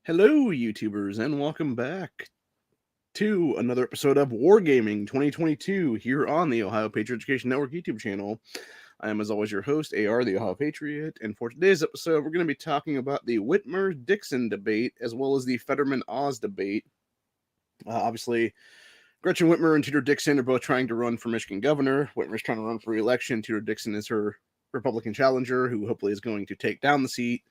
Hello, YouTubers, and welcome back to another episode of Wargaming 2022 here on the Ohio Patriot Education Network YouTube channel. I am, as always, your host, AR, the Ohio Patriot, and for today's episode, we're going to be talking about the Whitmer-Dixon debate as well as the Fetterman-Oz debate. Obviously, Gretchen Whitmer and Tudor Dixon are both trying to run for Michigan governor. Whitmer's trying to run for re-election. Tudor Dixon is her Republican challenger, who hopefully is going to take down the seat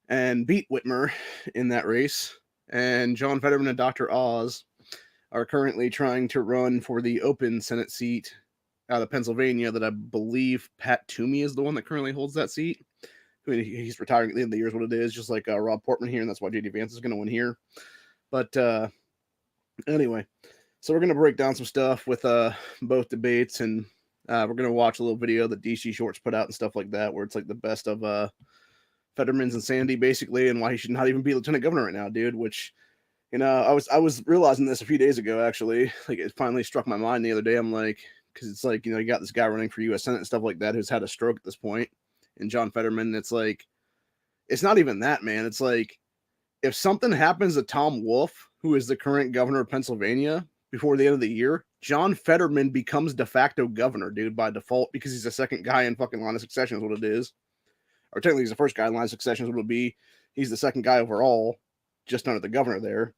and beat Whitmer in that race. And John Fetterman and Dr. Oz are currently trying to run for the open Senate seat out of Pennsylvania that I believe Pat Toomey is the one that currently holds that seat. He's retiring at the end of the year is what it is, just like Rob Portman here, and that's why J.D. Vance is going to win here. But anyway, so we're going to break down some stuff with both debates, and we're going to watch a little video that DC Shorts put out and stuff like that, where it's like the best of Fetterman's insanity, basically, and why he should not even be lieutenant governor right now, dude. Which, I was realizing this a few days ago, actually. Like, it finally struck my mind the other day. I'm like, because it's like, you got this guy running for U.S. Senate and stuff like that who's had a stroke at this point, and John Fetterman. It's like, it's not even that, man. It's like, if something happens to Tom Wolf, who is the current governor of Pennsylvania, before the end of the year, John Fetterman becomes de facto governor, dude, by default, because he's the second guy in fucking line of succession is what it is. Or technically he's the first guy in line of succession is what it'll be. He's the second guy overall, just under the governor there.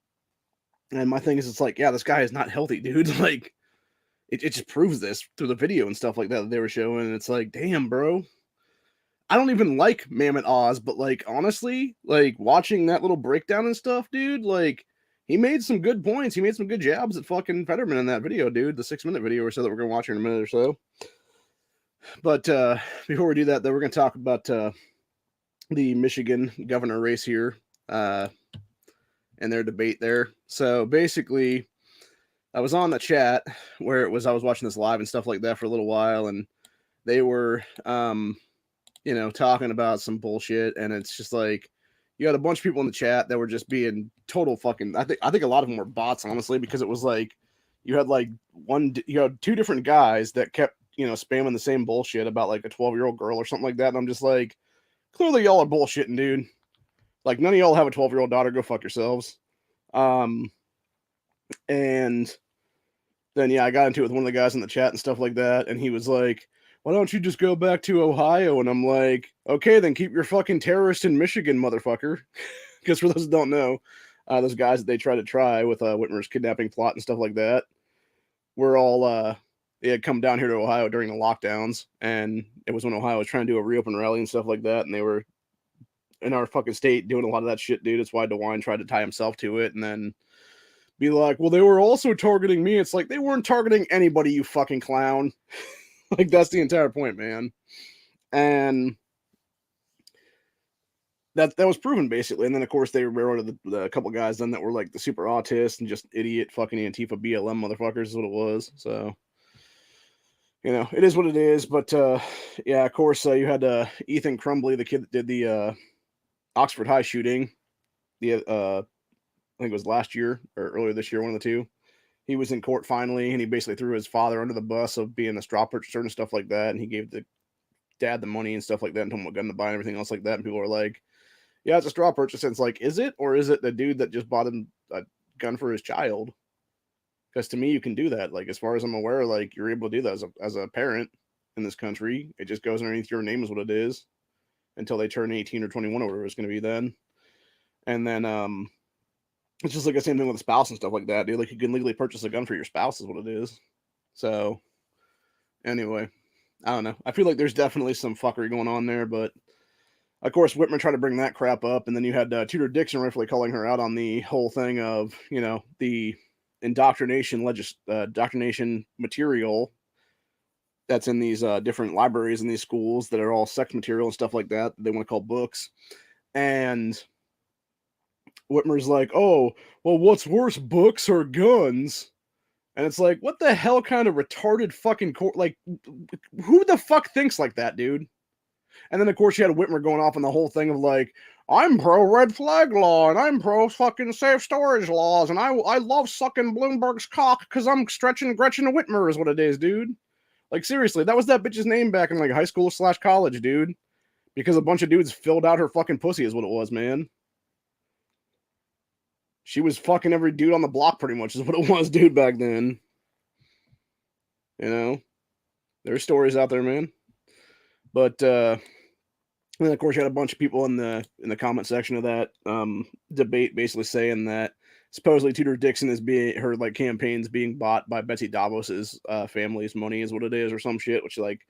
And my thing is, it's like, yeah, this guy is not healthy, dude. Like, it just proves this through the video and stuff like that they were showing. And it's like, damn, bro. I don't even like Mammoth Oz, but, like, honestly, like, watching that little breakdown and stuff, dude, like, he made some good points. He made some good jabs at fucking Fetterman in that video, dude. The 6-minute video or so that we're going to watch here in a minute or so. But before we do that, though, we're going to talk about the Michigan governor race here and their debate there. So basically, I was on the chat where I was watching this live and stuff like that for a little while, and they were, talking about some bullshit, and it's just like, you had a bunch of people in the chat that were just being total fucking. I think a lot of them were bots, honestly, because it was like you had two different guys that kept spamming the same bullshit about like a 12-year-old girl or something like that, and I'm just like, clearly y'all are bullshitting, dude. Like, none of y'all have a 12-year-old daughter. Go fuck yourselves. And then I got into it with one of the guys in the chat and stuff like that, and he was like, why don't you just go back to Ohio? And I'm like, okay, then keep your fucking terrorist in Michigan, motherfucker. Because for those who don't know, those guys that they tried to try with Whitmer's kidnapping plot and stuff like that were all they had come down here to Ohio during the lockdowns, and it was when Ohio was trying to do a reopen rally and stuff like that, and they were in our fucking state doing a lot of that shit, dude. It's why DeWine tried to tie himself to it and then be like, well, they were also targeting me. It's like, they weren't targeting anybody, you fucking clown. Like, that's the entire point, man. And that was proven, basically. And then, of course, they railroaded the couple guys then that were like the super autists and just idiot fucking Antifa BLM motherfuckers is what it was. So, it is what it is. But, yeah, of course, you had Ethan Crumbly, the kid that did the Oxford High shooting. I think it was last year or earlier this year, one of the two. He was in court finally, and he basically threw his father under the bus of being a straw purchaser and stuff like that. And he gave the dad the money and stuff like that and told him what gun to buy and everything else like that. And people are like, yeah, it's a straw purchase. And it's like, is it? Or is it the dude that just bought him a gun for his child? Because to me, you can do that. Like, as far as I'm aware, like, you're able to do that as a parent in this country. It just goes underneath your name is what it is until they turn 18 or 21 or whatever it's going to be then. And then, it's just like the same thing with a spouse and stuff like that, dude. Like, you can legally purchase a gun for your spouse is what it is. So, anyway, I don't know. I feel like there's definitely some fuckery going on there, but of course, Whitmer tried to bring that crap up, and then you had Tudor Dixon rightfully calling her out on the whole thing of, the indoctrination material that's in these different libraries in these schools that are all sex material and stuff like that they want to call books. And Whitmer's like, oh, well, what's worse, books or guns? And it's like, what the hell kind of retarded fucking like, who the fuck thinks like that, dude? And then, of course, you had Whitmer going off on the whole thing of like, I'm pro red flag law and I'm pro fucking safe storage laws and I love sucking Bloomberg's cock because I'm stretching Gretchen Whitmer is what it is, dude. Like, seriously, that was that bitch's name back in like high school / college, dude. Because a bunch of dudes filled out her fucking pussy is what it was, man. She was fucking every dude on the block pretty much is what it was, dude, back then. You know? There's stories out there, man. But and then of course you had a bunch of people in the comment section of that debate basically saying that supposedly Tudor Dixon is being her like campaigns being bought by Betsy Davos's family's money is what it is or some shit, which like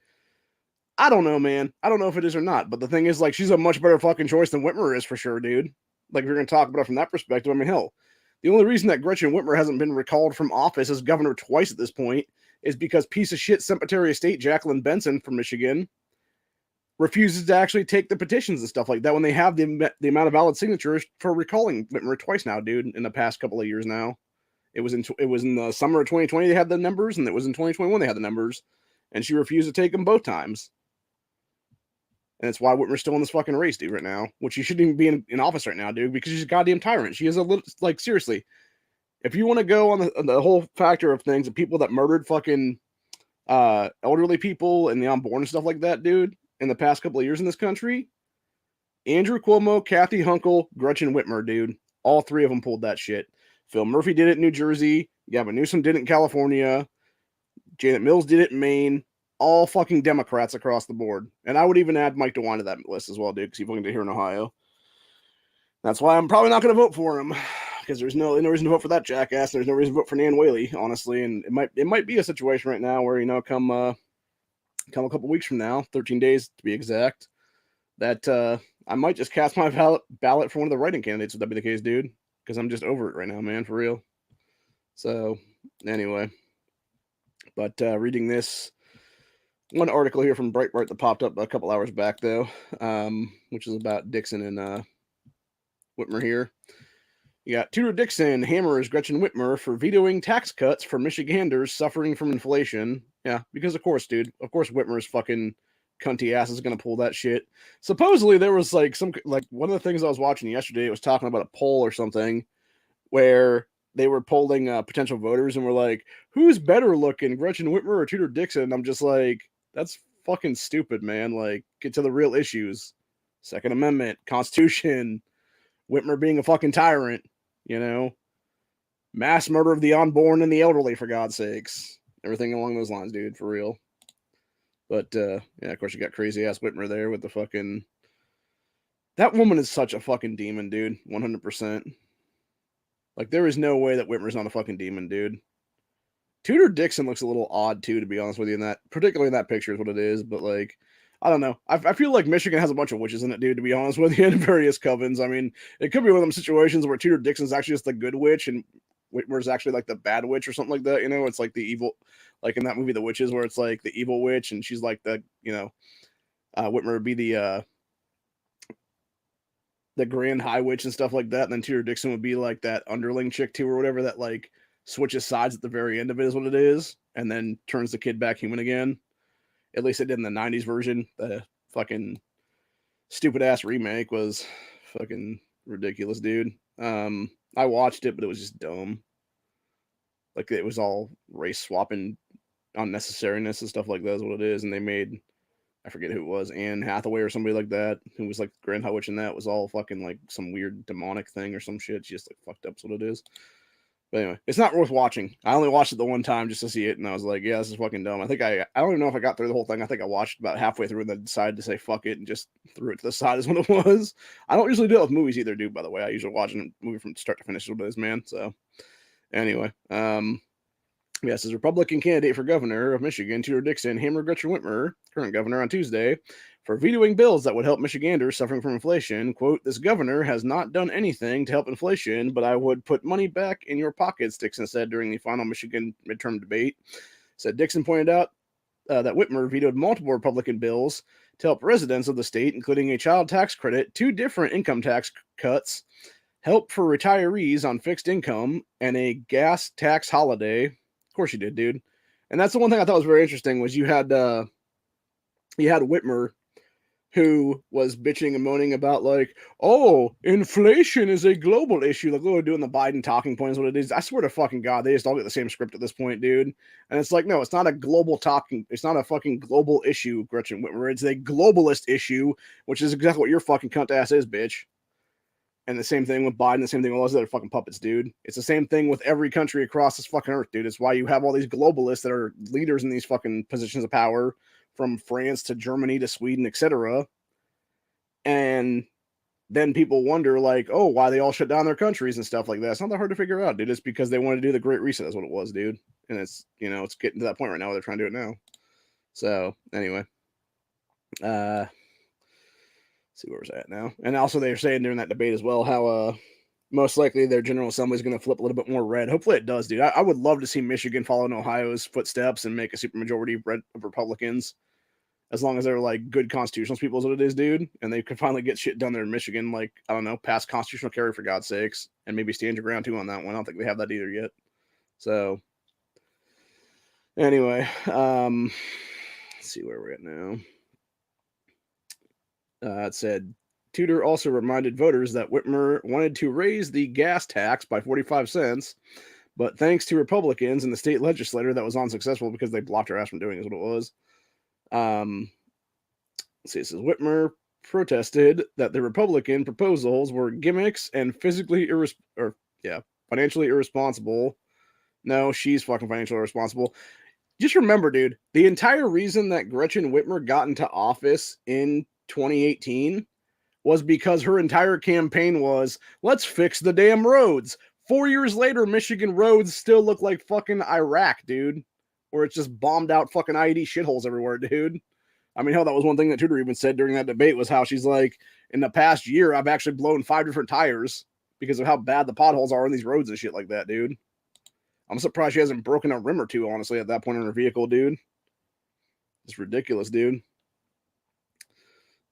I don't know, man. I don't know if it is or not. But the thing is, like, she's a much better fucking choice than Whitmer is for sure, dude. Like, if you're gonna talk about it from that perspective, I mean, hell, the only reason that Gretchen Whitmer hasn't been recalled from office as governor twice at this point is because piece of shit Secretary of State Jacqueline Benson from Michigan refuses to actually take the petitions and stuff like that when they have the amount of valid signatures for recalling Whitmer twice now, dude, in the past couple of years now. It was in the summer of 2020 they had the numbers, and it was in 2021 they had the numbers, and she refused to take them both times. And that's why Whitmer's still in this fucking race, dude, right now, which she shouldn't even be in office right now, dude, because she's a goddamn tyrant. She is a little, like, seriously, if you want to go on the whole factor of things, of people that murdered fucking elderly people and the unborn and stuff like that, dude, in the past couple of years in this country, Andrew Cuomo, Kathy Hochul, Gretchen Whitmer, dude, all three of them pulled that shit. Phil Murphy did it in New Jersey. Gavin Newsom did it in California. Janet Mills did it in Maine. All fucking Democrats across the board. And I would even add Mike DeWine to that list as well, dude, because he fucking did here in Ohio. That's why I'm probably not going to vote for him, because there's no reason to vote for that jackass. There's no reason to vote for Nan Whaley, honestly. And it might be a situation right now where, you know, come a couple weeks from now, 13 days to be exact, that I might just cast my ballot for one of the writing candidates if that be the case, dude, because I'm just over it right now, man, for real. So, anyway. But reading this one article here from Breitbart that popped up a couple hours back, though, which is about Dixon and Whitmer here. You got Tudor Dixon hammers Gretchen Whitmer for vetoing tax cuts for Michiganders suffering from inflation. Yeah, because of course, dude. Of course, Whitmer's fucking cunty ass is gonna pull that shit. Supposedly, there was like one of the things I was watching yesterday. It was talking about a poll or something where they were polling potential voters and were like, "Who's better looking, Gretchen Whitmer or Tudor Dixon?" And I'm just like, that's fucking stupid, man. Like, get to the real issues. Second Amendment, Constitution, Whitmer being a fucking tyrant. You know, mass murder of the unborn and the elderly, for God's sakes. Everything along those lines, dude, for real. But, yeah, of course, you got crazy-ass Whitmer there with the fucking... That woman is such a fucking demon, dude. 100%. Like, there is no way that Whitmer's not a fucking demon, dude. Tudor Dixon looks a little odd, too, to be honest with you, in that... Particularly in that picture is what it is, but, like... I don't know. I feel like Michigan has a bunch of witches in it, dude, to be honest with you, in various covens. I mean, it could be one of them situations where Tudor Dixon's actually just the good witch and Whitmer's actually like the bad witch or something like that, you know? It's like the evil, like in that movie, The Witches, where it's like the evil witch and she's like the, you know, Whitmer would be the grand high witch and stuff like that. And then Tudor Dixon would be like that underling chick too or whatever that like switches sides at the very end of it is what it is. And then turns the kid back human again. At least it did in the 90s version. The fucking stupid ass remake was fucking ridiculous, dude. I watched it, but it was just dumb. Like, it was all race swapping unnecessariness and stuff like that is what it is. And they made, I forget who it was, Anne Hathaway or somebody like that, who was like Grand High Witch, and that was all fucking like some weird demonic thing or some shit. She just like fucked up is what it is. But anyway, it's not worth watching. I only watched it the one time just to see it, and I was like, yeah, this is fucking dumb. I don't even know if I got through the whole thing. I think I watched about halfway through and then decided to say fuck it and just threw it to the side is what it was. I don't usually do it with movies either, dude, by the way. I usually watch a movie from start to finish with this, man. So anyway, yes, as Republican candidate for governor of Michigan, Tudor Dixon hammered Gretchen Whitmer, current governor, on Tuesday for vetoing bills that would help Michiganders suffering from inflation. Quote, "This governor has not done anything to help inflation, but I would put money back in your pockets," Dixon said during the final Michigan midterm debate. Said Dixon pointed out that Whitmer vetoed multiple Republican bills to help residents of the state, including a child tax credit, 2 different income tax cuts, help for retirees on fixed income, and a gas tax holiday. Of course you did, dude. And that's the one thing I thought was very interesting was you had Whitmer, who was bitching and moaning about like, oh, inflation is a global issue. Like, we're doing the Biden talking point is what it is. I swear to fucking God, they just all get the same script at this point, dude. And it's like, no, it's not a global talking. It's not a fucking global issue, Gretchen Whitmer. It's a globalist issue, which is exactly what your fucking cunt ass is, bitch. And the same thing with Biden, the same thing with all those other fucking puppets, dude. It's the same thing with every country across this fucking earth, dude. It's why you have all these globalists that are leaders in these fucking positions of power, from France to Germany to Sweden, etc. And then people wonder, like, oh, why they all shut down their countries and stuff like that. It's not that hard to figure out, dude. It's because they want to do the Great Reset, is what it was, dude. And it's, you know, it's getting to that point right now where they're trying to do it now. So, anyway. See where we're at now. And also they were saying during that debate as well how most likely their General Assembly is going to flip a little bit more red. Hopefully it does, dude. I would love to see Michigan follow in Ohio's footsteps and make a supermajority of Republicans, as long as they're like good constitutional people is what it is, dude. And they could finally get shit done there in Michigan, like, I don't know, pass constitutional carry for God's sakes, and maybe stand your ground too on that one. I don't think they have that either yet. So anyway, let's see where we're at now. It said, Tudor also reminded voters that Whitmer wanted to raise the gas tax by 45 cents, but thanks to Republicans and the state legislature, that was unsuccessful because they blocked her ass from doing it, is what it was. Let's see, it says, Whitmer protested that the Republican proposals were gimmicks and financially irresponsible. No, she's fucking financially irresponsible. Just remember, dude, the entire reason that Gretchen Whitmer got into office in 2018 was because her entire campaign was, let's fix the damn roads. 4 years later, Michigan roads still look like fucking Iraq, dude. Or it's just bombed out fucking IED shitholes everywhere, dude. I mean, hell, that was one thing that Tudor even said during that debate, was how she's like, in the past year, I've actually blown 5 different tires because of how bad the potholes are on these roads and shit like that, dude. I'm surprised she hasn't broken a rim or two, honestly, at that point in her vehicle, dude. It's ridiculous, dude.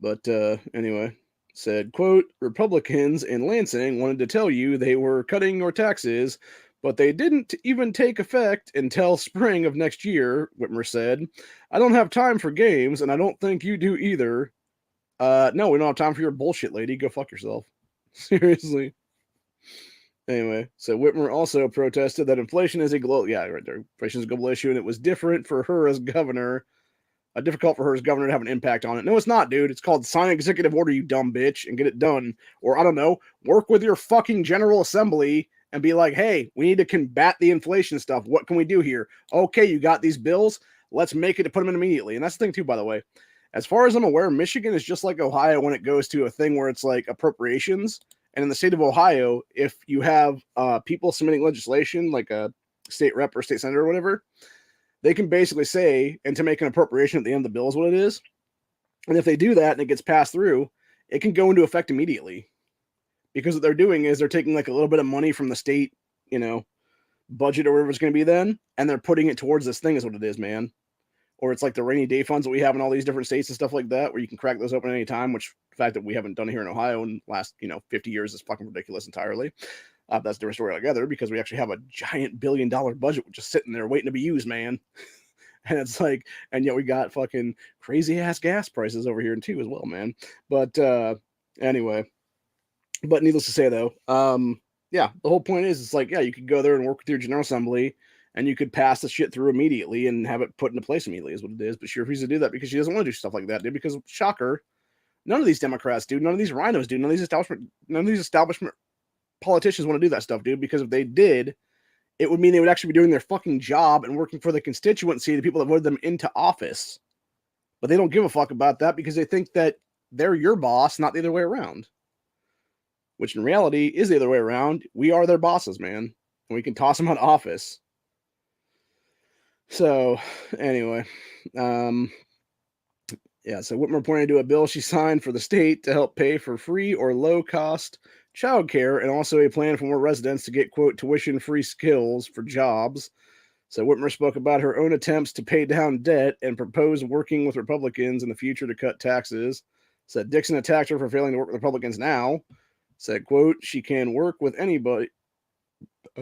But anyway, said, quote, Republicans in Lansing wanted to tell you they were cutting your taxes, but they didn't even take effect until spring of next year, Whitmer said. I don't have time for games, and I don't think you do either. No, we don't have time for your bullshit, lady. Go fuck yourself. Seriously. Anyway, so Whitmer also protested that inflation is a global, right there. Inflation is a global issue, and it was difficult for her as governor to have an impact on it. No, it's not, dude. It's called sign executive order, you dumb bitch, and get it done. Or, I don't know, work with your fucking General Assembly and be like, hey, we need to combat the inflation stuff. What can we do here? Okay, you got these bills. Let's make it to put them in immediately. And that's the thing, too, by the way. As far as I'm aware, Michigan is just like Ohio when it goes to a thing where it's like appropriations. And in the state of Ohio, if you have people submitting legislation, like a state rep or state senator or whatever, they can basically say, and to make an appropriation at the end of the bill is what it is. And if they do that and it gets passed through, it can go into effect immediately. Because what they're doing is they're taking like a little bit of money from the state, budget or whatever it's going to be then, and they're putting it towards this thing is what it is, man. Or it's like the rainy day funds that we have in all these different states and stuff like that, where you can crack those open at any time, which the fact that we haven't done it here in Ohio in the last, 50 years is fucking ridiculous entirely. That's a different story altogether, because we actually have a giant $1 billion budget just sitting there waiting to be used, man. And it's like, and yet we got fucking crazy ass gas prices over here too as well, man. But anyway, but needless to say though, the whole point is, it's like, you could go there and work with your General Assembly, and you could pass the shit through immediately and have it put into place immediately, is what it is. But she refuses to do that because she doesn't want to do stuff like that, dude. Because shocker, none of these Democrats do, none of these rhinos do, none of these establishment politicians want to do that stuff, dude, because if they did, it would mean they would actually be doing their fucking job and working for the constituency, the people that voted them into office. But they don't give a fuck about that because they think that they're your boss, not the other way around. Which in reality is the other way around. We are their bosses, man. And we can toss them out of office. So, anyway. So Whitmer pointed to a bill she signed for the state to help pay for free or low-cost childcare, and also a plan for more residents to get, quote, tuition-free skills for jobs. So Whitmer spoke about her own attempts to pay down debt and proposed working with Republicans in the future to cut taxes. Said Dixon attacked her for failing to work with Republicans now. Said, quote, she can work with anybody.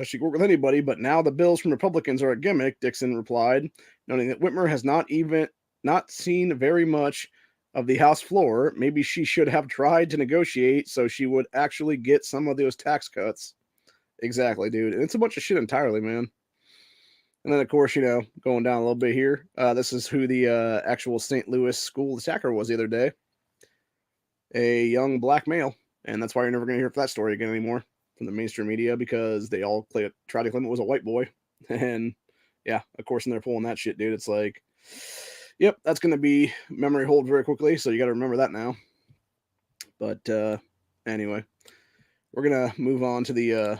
She can work with anybody, but now the bills from Republicans are a gimmick, Dixon replied, noting that Whitmer has not seen very much of the House floor. Maybe she should have tried to negotiate so she would actually get some of those tax cuts. Exactly, dude. And it's a bunch of shit entirely, man. And then, of course, going down a little bit here, this is who the actual St. Louis school attacker was the other day. A young black male. And that's why you're never going to hear that story again anymore from the mainstream media, because they all try to claim it was a white boy. And yeah, of course, when they're pulling that shit, dude, it's like, yep, that's going to be memory hold very quickly. So you got to remember that now. But anyway, we're going to move on to the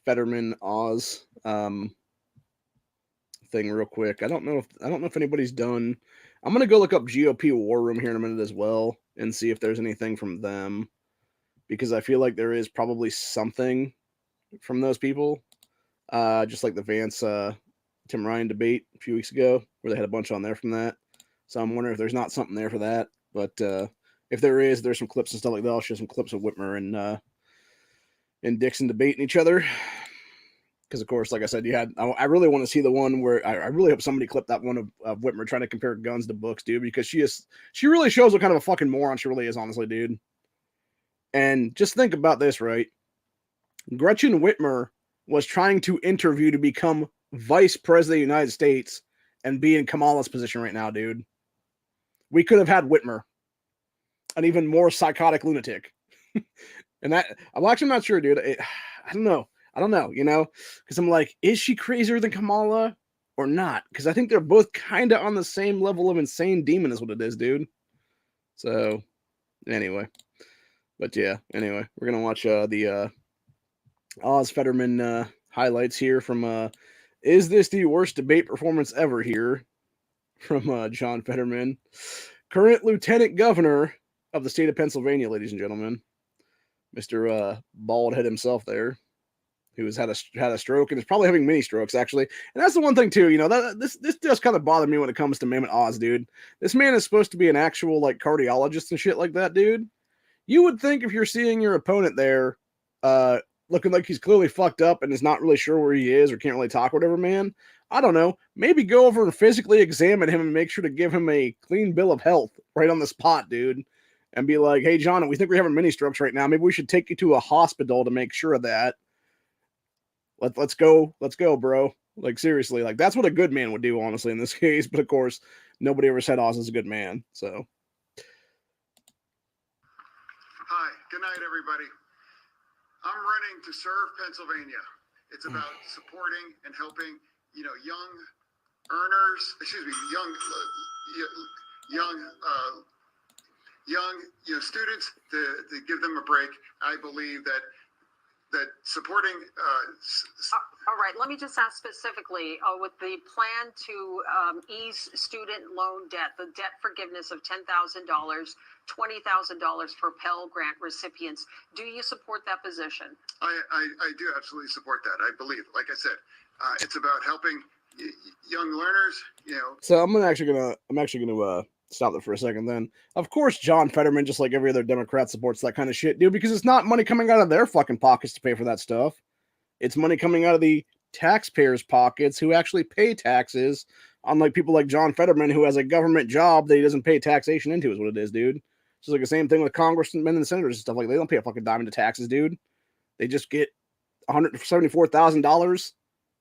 Fetterman Oz thing real quick. I don't know if anybody's done. I'm going to go look up GOP War Room here in a minute as well and see if there's anything from them, because I feel like there is probably something from those people. Just like the Vance Tim Ryan debate a few weeks ago, where they had a bunch on there from that. So I'm wondering if there's not something there for that. But if there is, there's some clips and stuff like that. I'll show some clips of Whitmer and Dixon debating each other. Because, of course, like I said, I really want to see the one where I really hope somebody clipped that one of Whitmer trying to compare guns to books, dude, because she really shows what kind of a fucking moron she really is, honestly, dude. And just think about this, right? Gretchen Whitmer was trying to interview to become vice president of the United States and be in Kamala's position right now, dude. We could have had Whitmer, an even more psychotic lunatic. And that, I'm actually not sure, dude. I don't know, because I'm like, is she crazier than Kamala or not? Because I think they're both kind of on the same level of insane demon is what it is, dude. So, anyway. But yeah, anyway, we're going to watch the Oz Fetterman highlights here from Is This the Worst Debate Performance Ever here? From John Fetterman, current Lieutenant Governor of the state of Pennsylvania, ladies and gentlemen. Mr. Baldhead himself there, who has had a stroke and is probably having many strokes, actually. And that's the one thing, too, this does kind of bother me when it comes to Mammoth Oz, dude. This man is supposed to be an actual, like, cardiologist and shit like that, dude. You would think if you're seeing your opponent there, looking like he's clearly fucked up and is not really sure where he is or can't really talk or whatever, man, I don't know, maybe go over and physically examine him and make sure to give him a clean bill of health right on the spot, dude. And be like, hey, John, we think we're having mini strokes right now. Maybe we should take you to a hospital to make sure of that. Let's go, bro. Like, seriously, like, that's what a good man would do, honestly, in this case. But, of course, nobody ever said Oz is a good man, so. Hi, good night, everybody. I'm running to serve Pennsylvania. It's about supporting and helping, young earners, young students to give them a break. I believe that supporting. All right, let me just ask specifically with the plan to ease student loan debt, the debt forgiveness of $10,000, $20,000 for Pell Grant recipients. Do you support that position? I do absolutely support that. I believe, like I said, it's about helping young learners. So I'm actually gonna stop there for a second. Then, of course, John Fetterman, just like every other Democrat, supports that kind of shit, dude, because it's not money coming out of their fucking pockets to pay for that stuff. It's money coming out of the taxpayers' pockets who actually pay taxes, unlike people like John Fetterman, who has a government job that he doesn't pay taxation into, is what it is, dude. It's like the same thing with congressmen and senators and stuff like that. They don't pay a fucking dime into taxes, dude. They just get $174,000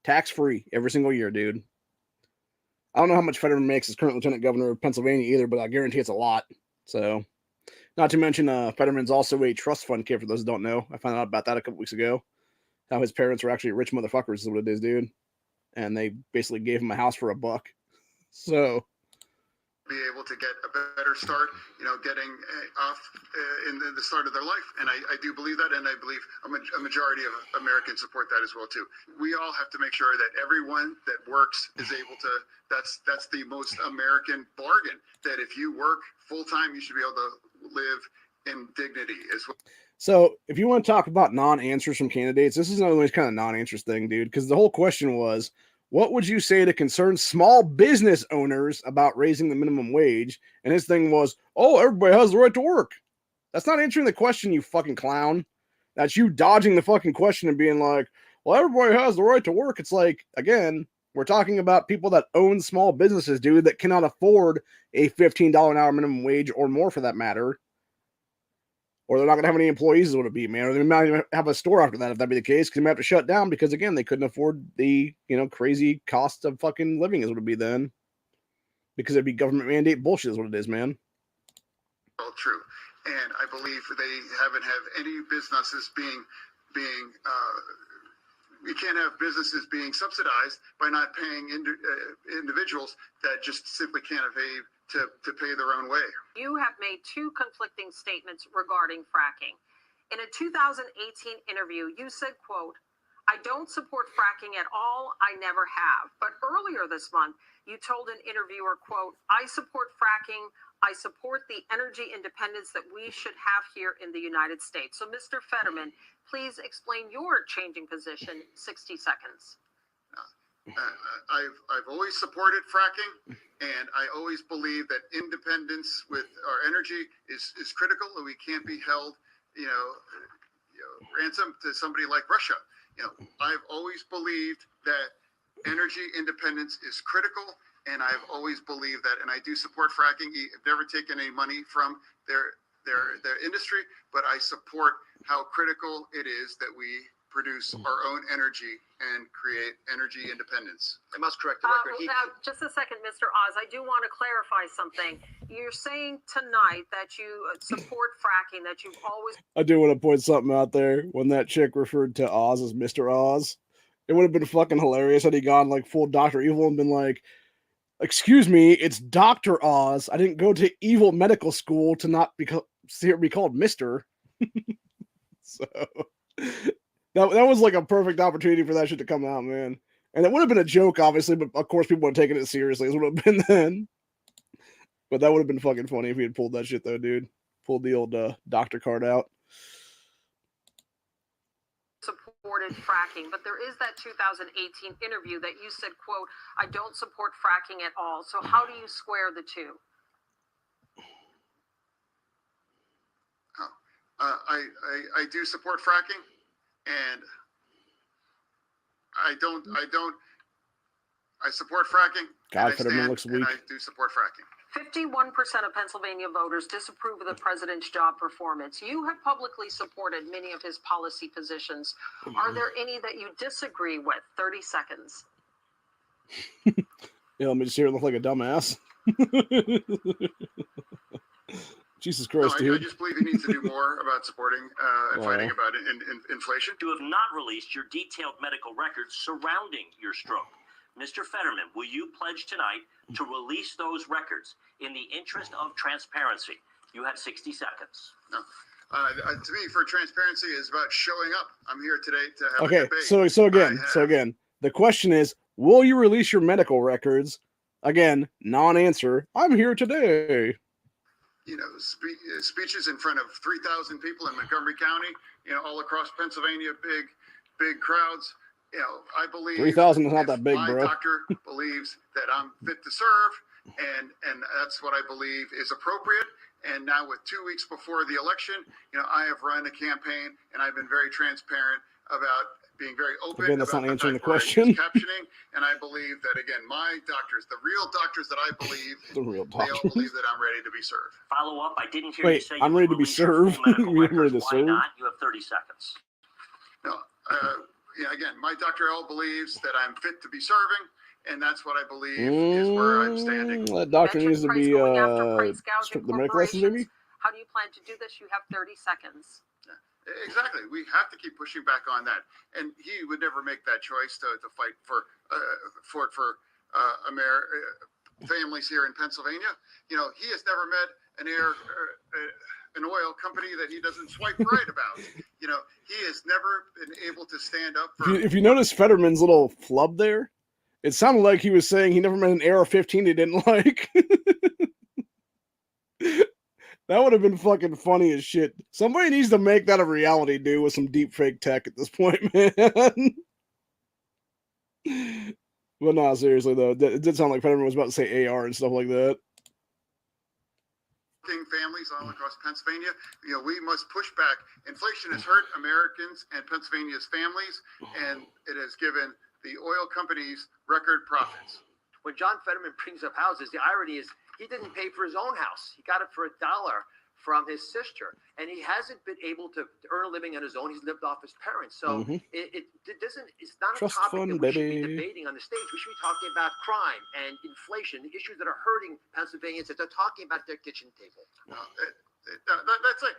tax-free every single year, dude. I don't know how much Fetterman makes as current lieutenant governor of Pennsylvania either, but I guarantee it's a lot. So, not to mention, Fetterman's also a trust fund kid, for those who don't know. I found out about that a couple weeks ago. How his parents were actually rich motherfuckers is what it is, dude. And they basically gave him a house for $1. So, be able to get a better start, getting off in the start of their life. And I do believe that, and I believe a majority of Americans support that as well, too. We all have to make sure that everyone that works is able to, that's the most American bargain, that if you work full-time, you should be able to live in dignity as well. So, if you want to talk about non-answers from candidates, this is another kind of non-answers thing, dude, because the whole question was, what would you say to concerned small business owners about raising the minimum wage? And his thing was, oh, everybody has the right to work. That's not answering the question, you fucking clown. That's you dodging the fucking question and being like, well, everybody has the right to work. It's like, again, we're talking about people that own small businesses, dude, that cannot afford a $15 an hour minimum wage or more for that matter. Or they're not going to have any employees, is what it be, man. Or they might even have a store after that, if that be the case, because they might have to shut down because, again, they couldn't afford the, crazy cost of fucking living, is what it be then. Because it'd be government mandate bullshit, is what it is, man. All true. and I believe they haven't have any businesses being you can't have businesses being subsidized by not paying individuals that just simply can't evade to pay their own way. You have made two conflicting statements regarding fracking. In a 2018 interview, you said, quote, "I don't support fracking at all. I never have." But earlier this month, you told an interviewer, quote, "I support fracking. I support the energy independence that we should have here in the United States." So, Mr. Fetterman, please explain your changing position. 60 seconds. I've always supported fracking, and I always believe that independence with our energy is critical, and we can't be held, ransom to somebody like Russia. I've always believed that energy independence is critical, and I've always believed that, and I do support fracking. I've never taken any money from their industry, but I support how critical it is that we produce our own energy and create energy independence. I must correct the record. Now, just a second, Mr. Oz. I do want to clarify something. You're saying tonight that you support fracking, that you've always... I do want to point something out there. When that chick referred to Oz as Mr. Oz, it would have been fucking hilarious had he gone like full Dr. Evil and been like, "Excuse me, it's Dr. Oz. I didn't go to evil medical school to not be called Mr." So that was like a perfect opportunity for that shit to come out, man. And it would have been a joke, obviously, but of course people would have taken it seriously. It would have been then. But that would have been fucking funny if he had pulled that shit, though, dude. Pulled the old doctor card out. Supported fracking, but there is that 2018 interview that you said, quote, "I don't support fracking at all." So how do you square the two? I do support fracking, and I support fracking. God, Fetterman looks weak. And I do support fracking. 51% of Pennsylvania voters disapprove of the president's job performance. You have publicly supported many of his policy positions. Are there any that you disagree with? 30 seconds. Yeah, let me just hear it look like a dumbass. Jesus Christ, I dude. just believe he needs to do more about supporting and fighting about inflation. You have not released your detailed medical records surrounding your stroke. Mr. Fetterman, will you pledge tonight to release those records in the interest of transparency? You have 60 seconds. No. To me, for transparency is about showing up. I'm here today to have a debate. So again, the question is, will you release your medical records? Again, non-answer. I'm here today. Speeches in front of 3,000 people in Montgomery County, all across Pennsylvania, big crowds. I believe 3,000 is not that big, my bro. doctor believes that I'm fit to serve, and that's what I believe is appropriate. And now, with 2 weeks before the election, I have run a campaign, and I've been very transparent about being very open. Again, that's about not answering the fact where I question. use captioning, and I believe that, again, my doctors, the real doctors that I believe, The real they all doctors. believe that I'm ready to be served. Follow up. I didn't hear Wait, you say I'm you ready would to be release your full served? medical You're ready records. to Why serve? not? You have 30 seconds. No, again, my Dr. L believes that I'm fit to be serving, and that's what I believe is where I'm standing. That doctor needs to be Going after price gouging stripped the medical license, maybe? How do you plan to do this? You have 30 seconds. Exactly. We have to keep pushing back on that. And he would never make that choice to fight for families here in Pennsylvania. He has never met an oil company that he doesn't swipe right about. He has never been able to stand up for. If you notice Fetterman's little flub there, it sounded like he was saying he never met an AR-15 he didn't like. That would have been fucking funny as shit. Somebody needs to make that a reality, dude, with some deep fake tech at this point, man. But no, seriously though, it did sound like Fetterman was about to say AR and stuff like that. Families all across Pennsylvania, we must push back. Inflation has hurt Americans and Pennsylvania's families, and it has given the oil companies record profits. When John Fetterman brings up houses, the irony is he didn't pay for his own house. He got it for $1 from his sister, and he hasn't been able to earn a living on his own. He's lived off his parents. So it's not Trust a topic fund, that we should baby. be debating on the stage. We should be talking about crime and inflation, the issues that are hurting Pennsylvanians that they're talking about at their kitchen table. That's like,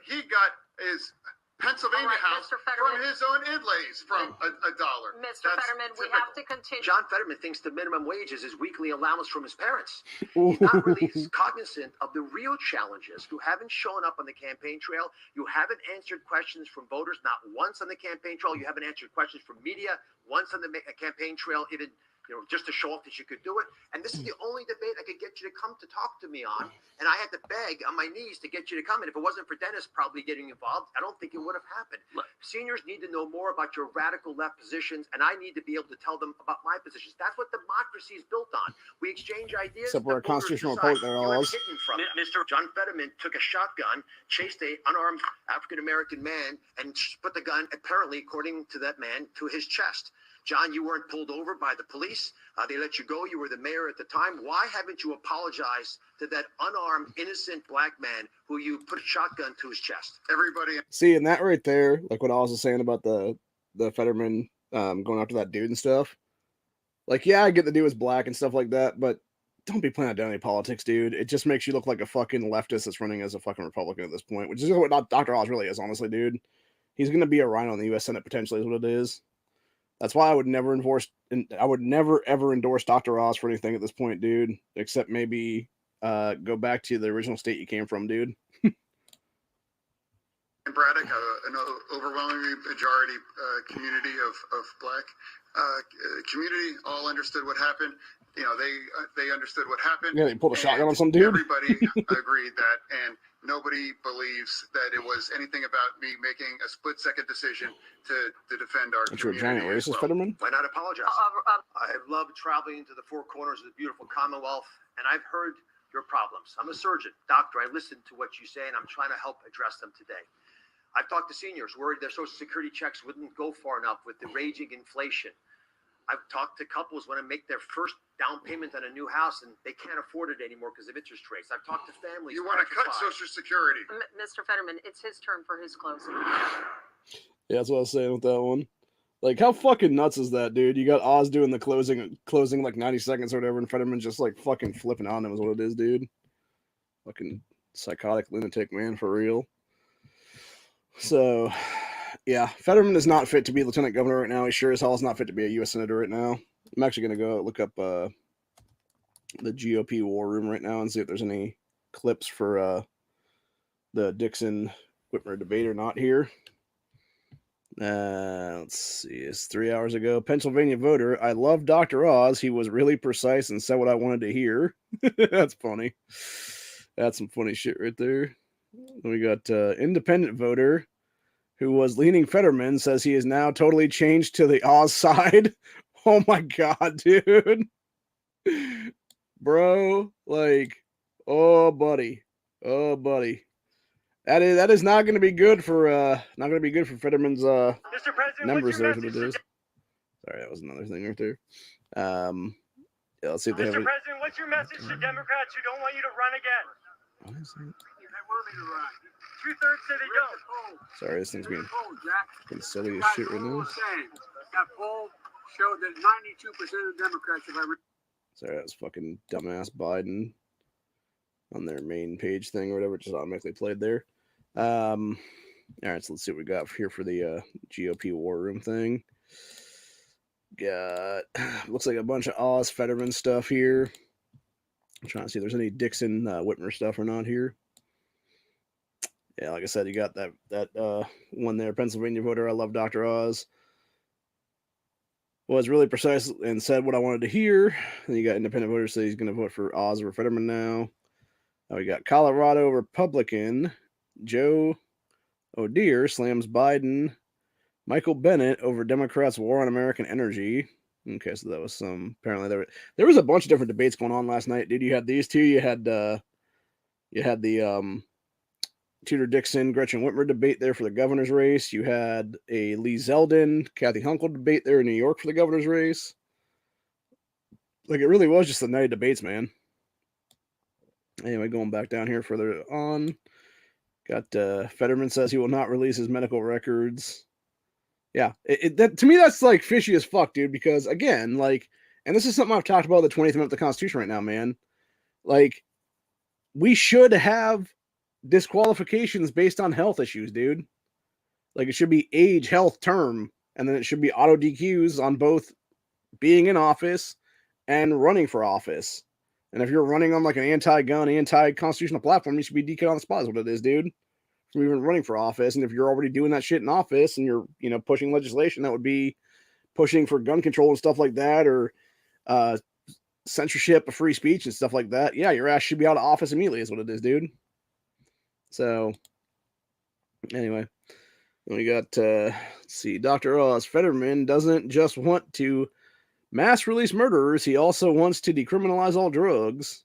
he got his Pennsylvania All right, house Mr. from Fetterman. his own inlays from $1. Mr. Fetterman, we have to continue. John Fetterman thinks the minimum wage is his weekly allowance from his parents. He's not really cognizant of the real challenges. You haven't shown up on the campaign trail. You haven't answered questions from voters, not once on the campaign trail. You haven't answered questions from media once on the campaign trail, even just to show off that you could do it. And this is the only debate I could get you to come to talk to me on. And I had to beg on my knees to get you to come. And if it wasn't for Dennis probably getting involved, I don't think it would have happened. Seniors need to know more about your radical left positions, and I need to be able to tell them about my positions. That's what democracy is built on. We exchange ideas. Except we're a constitutional republic there, Oz. Mr. John Fetterman took a shotgun, chased a unarmed African-American man, and put the gun, apparently, according to that man, to his chest. John, you weren't pulled over by the police. They let you go. You were the mayor at the time. Why haven't you apologized to that unarmed, innocent black man who you put a shotgun to his chest? Everybody. See, and that right there, like what I was saying about the Fetterman going after that dude and stuff. Like, yeah, I get the dude was black and stuff like that, but don't be playing identity politics, dude. It just makes you look like a fucking leftist that's running as a fucking Republican at this point, which is what Dr. Oz really is, honestly, dude. He's going to be a rhino in the U.S. Senate potentially is what it is. That's why I would never ever endorse Dr. Oz for anything at this point, dude, except maybe go back to the original state you came from, dude. And Braddock, an overwhelming majority community of black community all understood what happened. They understood what happened. Yeah, they pulled a shotgun on some dude. Everybody agreed that, and nobody believes that it was anything about me making a split-second decision to defend our You're a community. giant racist, Fetterman? Why not apologize? I've loved traveling to the four corners of the beautiful Commonwealth, and I've heard your problems. I'm a surgeon, doctor. I listen to what you say, and I'm trying to help address them today. I've talked to seniors worried their Social Security checks wouldn't go far enough with the raging inflation. I've talked to couples when I make their first down payment on a new house and they can't afford it anymore because of interest rates. I've talked to families. You want to cut Social Security. Mr. Fetterman, it's his turn for his closing. Yeah, that's what I was saying with that one. Like, how fucking nuts is that, dude? You got Oz doing the closing like 90 seconds or whatever, and Fetterman just like fucking flipping on him is what it is, dude. Fucking psychotic lunatic, man, for real. So, yeah, Fetterman is not fit to be lieutenant governor right now. He sure as hell is not fit to be a U.S. senator right now. I'm actually going to go look up the GOP war room right now and see if there's any clips for the Dixon-Whitmer debate or not here. Let's see. It's 3 hours ago. Pennsylvania voter. I love Dr. Oz. He was really precise and said what I wanted to hear. That's funny. That's some funny shit right there. We got independent voter who was leaning Fetterman says he is now totally changed to the Oz side. Oh my God, dude. Bro, like, oh buddy. That is not going to be good for Fetterman's Mr. President, numbers there. What it message? is. Sorry, that was another thing right there. Yeah, let's see if they have Mr. it. President, what's your message to Democrats who don't want you to run again? What is that? They want me to run. 2/3 say they don't. Sorry, this thing's being fucking silly as shit right now. That poll showed that 92% of Democrats have ever. Sorry, that was fucking dumbass Biden on their main page thing or whatever, just automatically played there. All right, so let's see what we got here for the GOP war room thing. Got looks like a bunch of Oz Fetterman stuff here. I'm trying to see if there's any Dixon Whitmer stuff or not here. Yeah, like I said, you got that one there, Pennsylvania voter. I love Dr. Oz. Was really precise and said what I wanted to hear. Then you got independent voters say he's going to vote for Oz over Fetterman now. We got Colorado Republican Joe O'Dear slams Biden. Michael Bennett over Democrats' war on American energy. Okay, so that was some. Apparently there was a bunch of different debates going on last night, dude. You had these two. You had the Tudor Dixon Gretchen Whitmer debate there for the governor's race. You had a Lee Zeldin Kathy Hochul debate there in New York for the governor's race. Like, it really was just the night of debates, man. Anyway, going back down here further on, got Fetterman says he will not release his medical records. Yeah, that to me that's like fishy as fuck, dude. Because again, like, and this is something I've talked about the 20th Amendment of the Constitution right now, man. Like, we should have disqualifications based on health issues, dude. Like, it should be age, health, term, and then it should be auto DQs on both being in office and running for office. And if you're running on like an anti-gun, anti-constitutional platform, you should be DQ'd on the spot is what it is, dude. From even running for office. And if you're already doing that shit in office and you're, pushing legislation that would be pushing for gun control and stuff like that, or censorship of free speech and stuff like that, yeah, your ass should be out of office immediately is what it is, dude. So anyway, we got let's see, Dr. Oz Fetterman doesn't just want to mass release murderers, he also wants to decriminalize all drugs.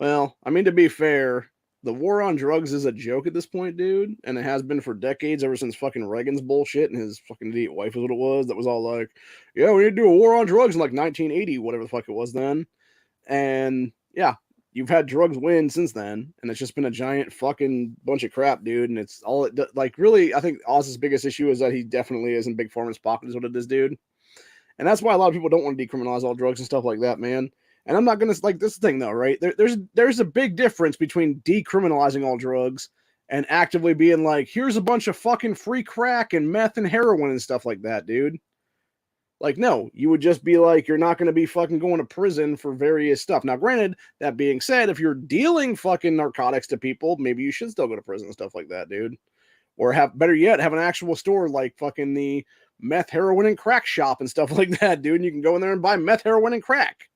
Well, I mean, to be fair, the war on drugs is a joke at this point, dude, and it has been for decades, ever since fucking Reagan's bullshit and his fucking idiot wife is what it was. That was all like, yeah, we need to do a war on drugs in like 1980, whatever the fuck it was then. And yeah, you've had drugs win since then, and it's just been a giant fucking bunch of crap, dude. And it's all it like, really, I think Oz's biggest issue is that he definitely is in big pharma's pocket, is what it is, dude. And that's why a lot of people don't want to decriminalize all drugs and stuff like that, man. And I'm not gonna, like, this thing though, right? There's a big difference between decriminalizing all drugs and actively being like, here's a bunch of fucking free crack and meth and heroin and stuff like that, dude. Like, no, you would just be like, you're not gonna be fucking going to prison for various stuff. Now, granted, that being said, if you're dealing fucking narcotics to people, maybe you should still go to prison and stuff like that, dude. Or better yet, have an actual store like fucking the meth, heroin, and crack shop and stuff like that, dude. And you can go in there and buy meth, heroin, and crack.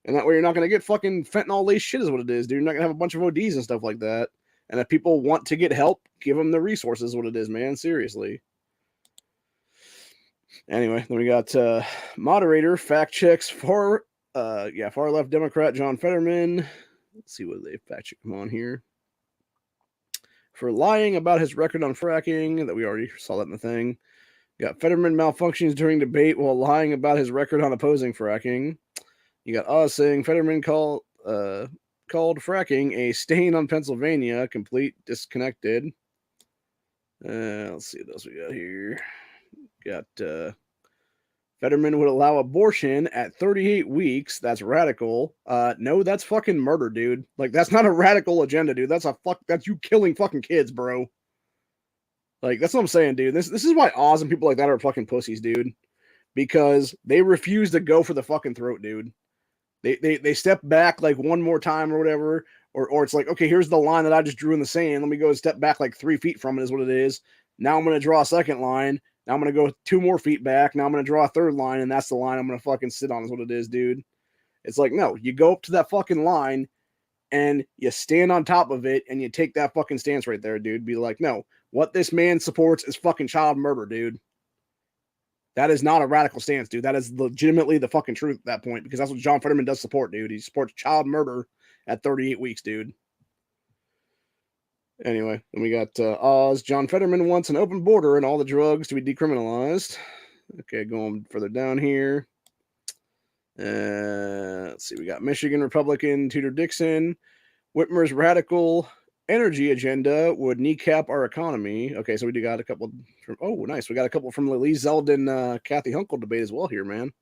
And that way you're not going to get fucking fentanyl-laced shit is what it is, dude. You're not going to have a bunch of ODs and stuff like that. And if people want to get help, give them the resources, what it is, man. Seriously. Anyway, then we got moderator, fact checks far left Democrat John Fetterman. Let's see what they fact check him on here. For lying about his record on fracking, that we already saw that in the thing. Got Fetterman malfunctions during debate while lying about his record on opposing fracking. You got Oz saying Fetterman called fracking a stain on Pennsylvania, complete disconnected. Let's see what else we got here. Got Fetterman would allow abortion at 38 weeks. That's radical. No, that's fucking murder, dude. Like, that's not a radical agenda, dude. That's you killing fucking kids, bro. Like, that's what I'm saying, dude. This is why Oz and people like that are fucking pussies, dude. Because they refuse to go for the fucking throat, dude. They step back like one more time or whatever, or it's like, okay, here's the line that I just drew in the sand. Let me go and step back like 3 feet from it is what it is. Now I'm going to draw a second line. Now I'm going to go 2 more feet back. Now I'm going to draw a third line, and that's the line I'm going to fucking sit on is what it is, dude. It's like, no, you go up to that fucking line and you stand on top of it and you take that fucking stance right there, dude. Be like, no, what this man supports is fucking child murder, dude. That is not a radical stance, dude. That is legitimately the fucking truth at that point, because that's what John Fetterman does support, dude. He supports child murder at 38 weeks, dude. Anyway, then we got Oz. John Fetterman wants an open border and all the drugs to be decriminalized. Okay, going further down here. Let's see. We got Michigan Republican Tudor Dixon. Whitmer's radical energy agenda would kneecap our economy. Okay, so we got a couple from, oh, nice. We got a couple from the Lee Zeldin, Kathy Hunkel debate as well here, man.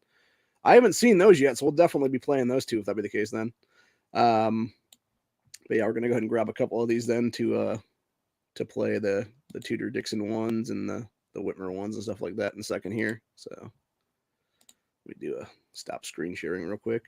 I haven't seen those yet, so we'll definitely be playing those two if that be the case then. But yeah, we're gonna go ahead and grab a couple of these then to play the Tudor Dixon ones and the Whitmer ones and stuff like that in a second here. So we do a stop screen sharing real quick.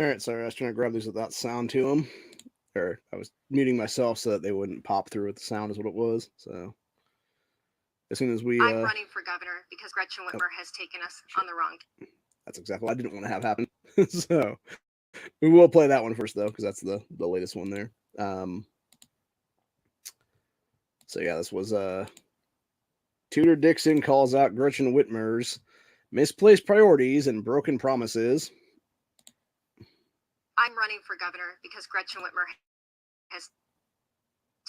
All right, sorry, I was trying to grab these without sound to them. Or I was muting myself so that they wouldn't pop through with the sound is what it was. So as soon as we... I'm running for governor because Gretchen Whitmer has taken us on the wrong... That's exactly what I didn't want to have happen. So we will play that one first, though, because that's the latest one there. So yeah, this was Tudor Dixon calls out Gretchen Whitmer's misplaced priorities and broken promises. I'm running for governor because Gretchen Whitmer has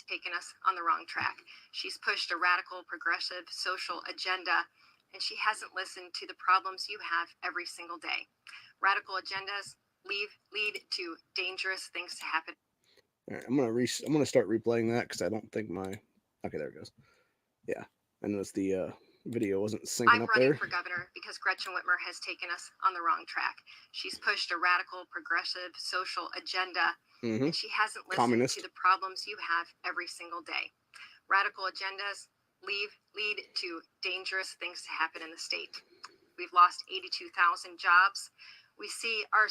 taken us on the wrong track. She's pushed a radical, progressive, social agenda, and she hasn't listened to the problems you have every single day. Radical agendas lead to dangerous things to happen. All right, I'm gonna start replaying that because I don't think my... Okay, there it goes. Yeah, I noticed the video wasn't syncing up there. I'm running for governor because Gretchen Whitmer has taken us on the wrong track. She's pushed a radical, progressive, social agenda, and she hasn't listened to the problems you have every single day. Radical agendas lead to dangerous things to happen in the state. We've lost 82,000 jobs. We see our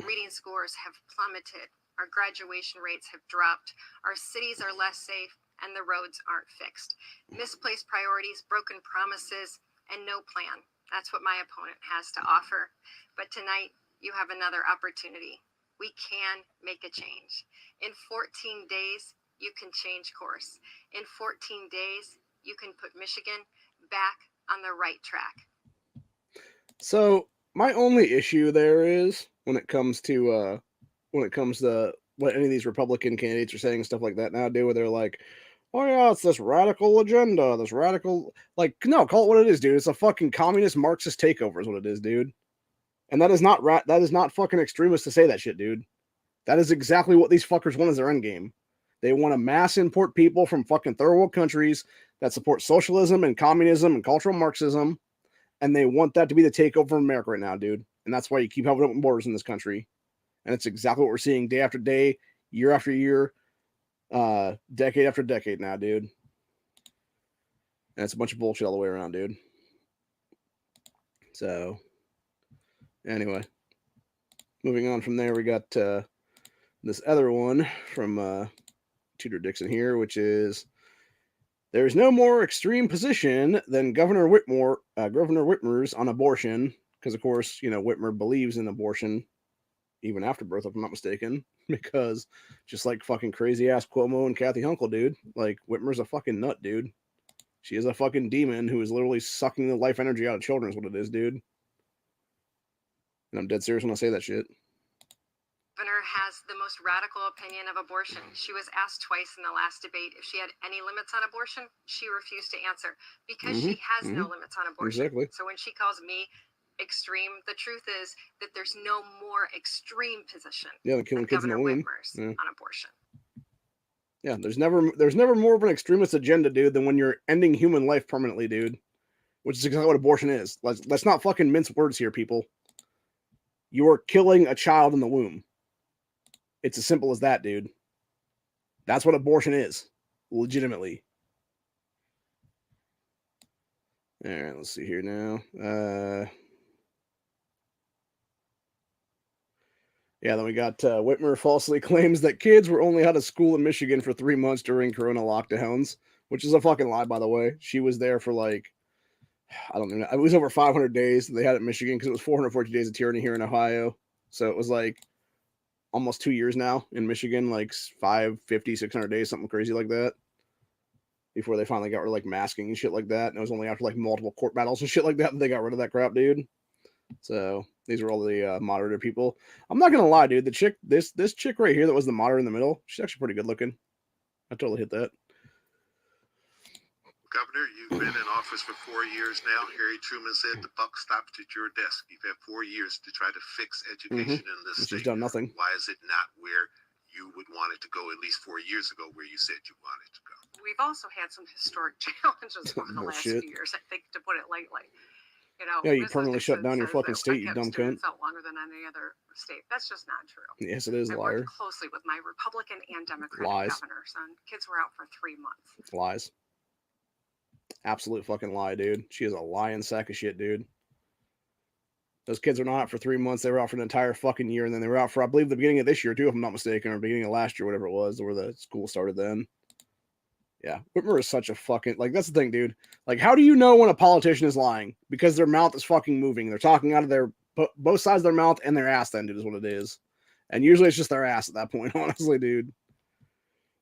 reading scores have plummeted. Our graduation rates have dropped. Our cities are less safe, and the roads aren't fixed. Misplaced priorities, broken promises, and no plan. That's what my opponent has to offer. But tonight, you have another opportunity. We can make a change. In 14 days, you can change course. In 14 days, you can put Michigan back on the right track. So my only issue there is when it comes to what any of these Republican candidates are saying and stuff like that nowadays, where they're like, oh yeah, it's this radical agenda, this radical, like, no, call it what it is, dude. It's a fucking communist Marxist takeover is what it is, dude. And that is not fucking extremist to say that shit, dude. That is exactly what these fuckers want as their end game. They want to mass import people from fucking third world countries that support socialism and communism and cultural Marxism, and they want that to be the takeover of America right now, dude. And that's why you keep having open borders in this country. And it's exactly what we're seeing day after day, year after year, decade after decade now, dude. And it's a bunch of bullshit all the way around, dude. So, anyway, moving on from there, we got this other one from Tudor Dixon here, which is, there's no more extreme position than Governor Whitmer's on abortion, because, of course, you know, Whitmer believes in abortion even after birth, if I'm not mistaken, because just like fucking crazy ass Cuomo and Kathy Hunkle, dude, like, Whitmer's a fucking nut, dude. She is a fucking demon who is literally sucking the life energy out of children is what it is, dude. And I'm dead serious when I say that shit. Governor has the most radical opinion of abortion. She was asked twice in the last debate if she had any limits on abortion. She refused to answer because she has no limits on abortion. Exactly. So when she calls me extreme, the truth is that there's no more extreme position than killing kids in the womb on abortion. Yeah, there's never more of an extremist agenda, dude, than when you're ending human life permanently, dude. Which is exactly what abortion is. Let's not fucking mince words here, people. You are killing a child in the womb. It's as simple as that, dude. That's what abortion is. Legitimately. All right, let's see here now. Yeah, then we got Whitmer falsely claims that kids were only out of school in Michigan for 3 months during Corona lockdowns, which is a fucking lie, by the way. She was there for like, I don't know. It was over 500 days they had it in Michigan because it was 440 days of tyranny here in Ohio. So it was like almost 2 years now in Michigan, like 550, 600 days, something crazy like that, before they finally got rid of like masking and shit like that. And it was only after like multiple court battles and shit like that they got rid of that crap, dude. So these are all the moderator people. I'm not gonna lie, dude. The chick, this chick right here that was the moderator in the middle, she's actually pretty good looking. I totally hit that. Governor, you've been in office for 4 years now. Harry Truman said the buck stops at your desk. You've had 4 years to try to fix education in this state. She's done nothing. Why is it not where you would want it to go at least 4 years ago, where you said you wanted to go? We've also had some historic challenges over the last few years, I think, to put it lightly. You know, yeah, you permanently shut down your fucking state, you dumb cunt. Out longer than any other state. That's just not true. Yes, it is, I liar. worked closely with my Republican and Democratic Lies. governors, and kids were out for 3 months. Lies. Absolute fucking lie, dude. She is a lying sack of shit, dude. Those kids are not out for 3 months. They were out for an entire fucking year, and then they were out for, I believe, the beginning of this year too, if I'm not mistaken, or beginning of last year, whatever it was, where the school started then. Yeah, Whitmer is such a fucking, like, that's the thing, dude. Like, how do you know when a politician is lying? Because their mouth is fucking moving. They're talking out of their, both sides of their mouth and their ass then, dude, is what it is. And usually it's just their ass at that point, honestly, dude.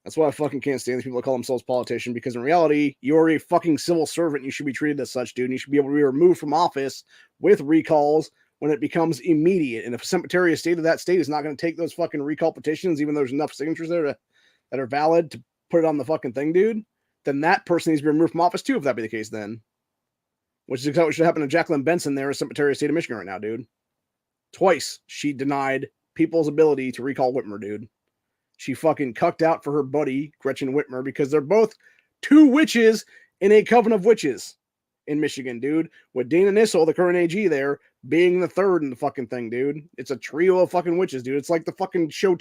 That's why I fucking can't stand these people that call themselves politician, because in reality, you're a fucking civil servant and you should be treated as such, dude. And you should be able to be removed from office with recalls when it becomes immediate. And if a Secretary of State of that state is not going to take those fucking recall petitions, even though there's enough signatures there that are valid to put it on the fucking thing, dude, then that person needs to be removed from office too, if that be the case then. Which is exactly what should happen to Jacqueline Benson there as Secretary of State of Michigan right now, dude. Twice she denied people's ability to recall Whitmer, dude. She fucking cucked out for her buddy, Gretchen Whitmer, because they're both two witches in a coven of witches in Michigan, dude. With Dana Nissel, the current AG there, being the third in the fucking thing, dude. It's a trio of fucking witches, dude. It's like the fucking show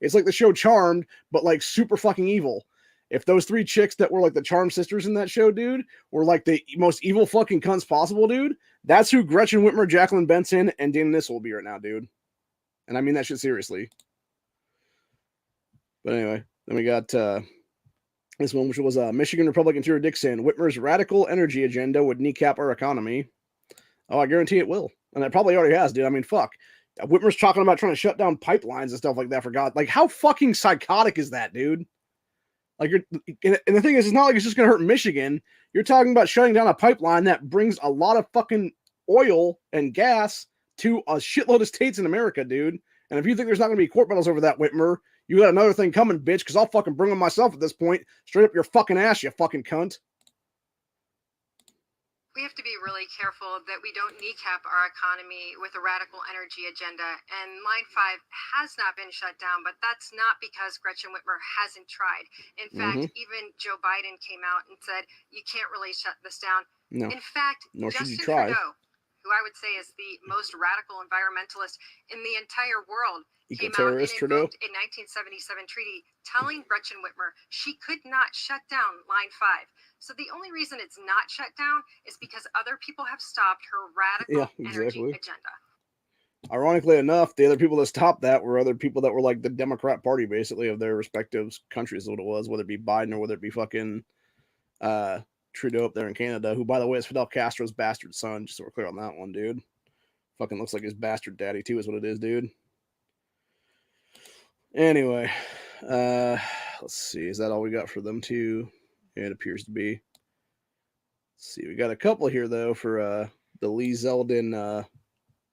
it's like the show Charmed, but like super fucking evil. If those three chicks that were like the Charmed sisters in that show, dude, were like the most evil fucking cunts possible, dude, that's who Gretchen Whitmer, Jacqueline Benson, and Dana Nissel will be right now, dude. And I mean that shit seriously. But anyway, then we got this one, which was Michigan Republican Tudor Dixon. Whitmer's radical energy agenda would kneecap our economy. Oh, I guarantee it will. And it probably already has, dude. I mean, fuck. Whitmer's talking about trying to shut down pipelines and stuff like that, for God. Like, how fucking psychotic is that, dude? Like, and the thing is, it's not like it's just going to hurt Michigan. You're talking about shutting down a pipeline that brings a lot of fucking oil and gas to a shitload of states in America, dude. And if you think there's not going to be court battles over that, Whitmer, you got another thing coming, bitch, because I'll fucking bring them myself at this point. Straight up your fucking ass, you fucking cunt. We have to be really careful that we don't kneecap our economy with a radical energy agenda. And Line 5 has not been shut down, but that's not because Gretchen Whitmer hasn't tried. In fact, even Joe Biden came out and said, you can't really shut this down. No. In fact, Justin Trudeau, who I would say is the most radical environmentalist in the entire world, came out and invoked a 1977 treaty telling Gretchen Whitmer she could not shut down Line 5. So the only reason it's not shut down is because other people have stopped her radical energy agenda. Ironically enough, the other people that stopped that were other people that were like the Democrat Party, basically, of their respective countries, is what it was, whether it be Biden or whether it be fucking Trudeau up there in Canada, who, by the way, is Fidel Castro's bastard son, just so we're clear on that one, dude. Fucking looks like his bastard daddy, too, is what it is, dude. Anyway, let's see. Is that all we got for them, too? Yeah, it appears to be. Let's see. We got a couple here, though, for the Lee Zeldin,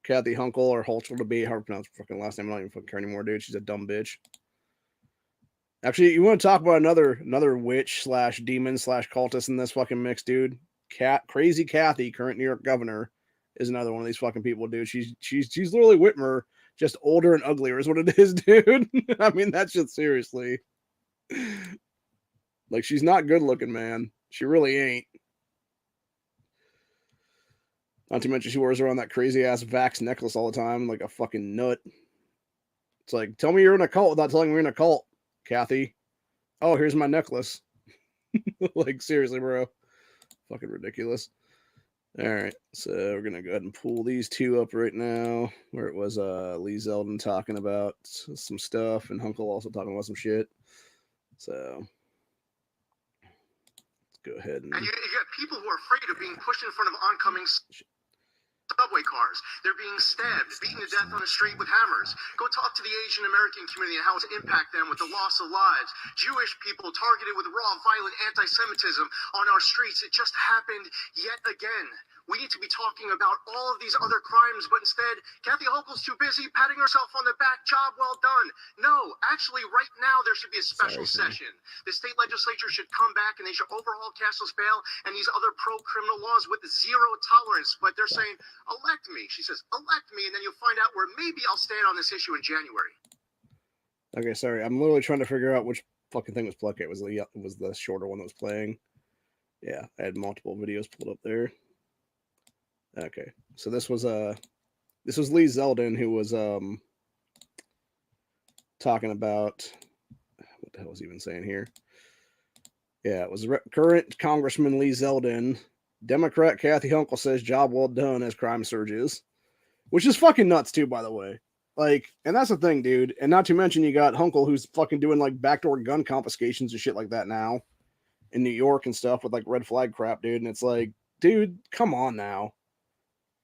Kathy Hunkel, or Holchel debate. How to pronounce her fucking last name? I don't even fucking care anymore, dude. She's a dumb bitch. Actually, you want to talk about another witch slash demon slash cultist in this fucking mix, dude? Crazy Kathy, current New York governor, is another one of these fucking people, dude. She's literally Whitmer, just older and uglier is what it is, dude. I mean, that shit, seriously. Like, she's not good looking, man. She really ain't. Not to mention she wears around that crazy ass Vax necklace all the time, like a fucking nut. It's like, tell me you're in a cult without telling me you're in a cult, Kathy. Oh, here's my necklace. Like, seriously, bro. Fucking ridiculous. All right, so we're gonna go ahead and pull these two up right now, where it was Lee Zeldin talking about some stuff and Hunkel also talking about some shit. So let's go ahead and you got people who are afraid of being pushed in front of oncoming subway cars. They're being stabbed, beaten to death on the street with hammers. Go talk to the Asian American community and how it's impact them with the loss of lives. Jewish people targeted with raw, violent anti-Semitism on our streets. It just happened yet again. We need to be talking about all of these other crimes, but instead, Kathy Hochul's too busy patting herself on the back. Job well done. No, actually, right now, there should be a special session. The state legislature should come back and they should overhaul cashless bail and these other pro-criminal laws with zero tolerance. But they're saying, elect me. She says, elect me, and then you'll find out where maybe I'll stand on this issue in January. Okay, sorry. I'm literally trying to figure out which fucking thing was playing. It was the shorter one that was playing. Yeah, I had multiple videos pulled up there. Okay, so this was Lee Zeldin, who was talking about, what the hell was he even saying here? Yeah, it was current Congressman Lee Zeldin. Democrat Kathy Hunkel says job well done as crime surges. which is fucking nuts too, by the way. Like, and that's the thing, dude. And not to mention you got Hunkle, who's fucking doing like backdoor gun confiscations and shit like that now in New York and stuff with like red flag crap, dude. And it's like, dude, come on now.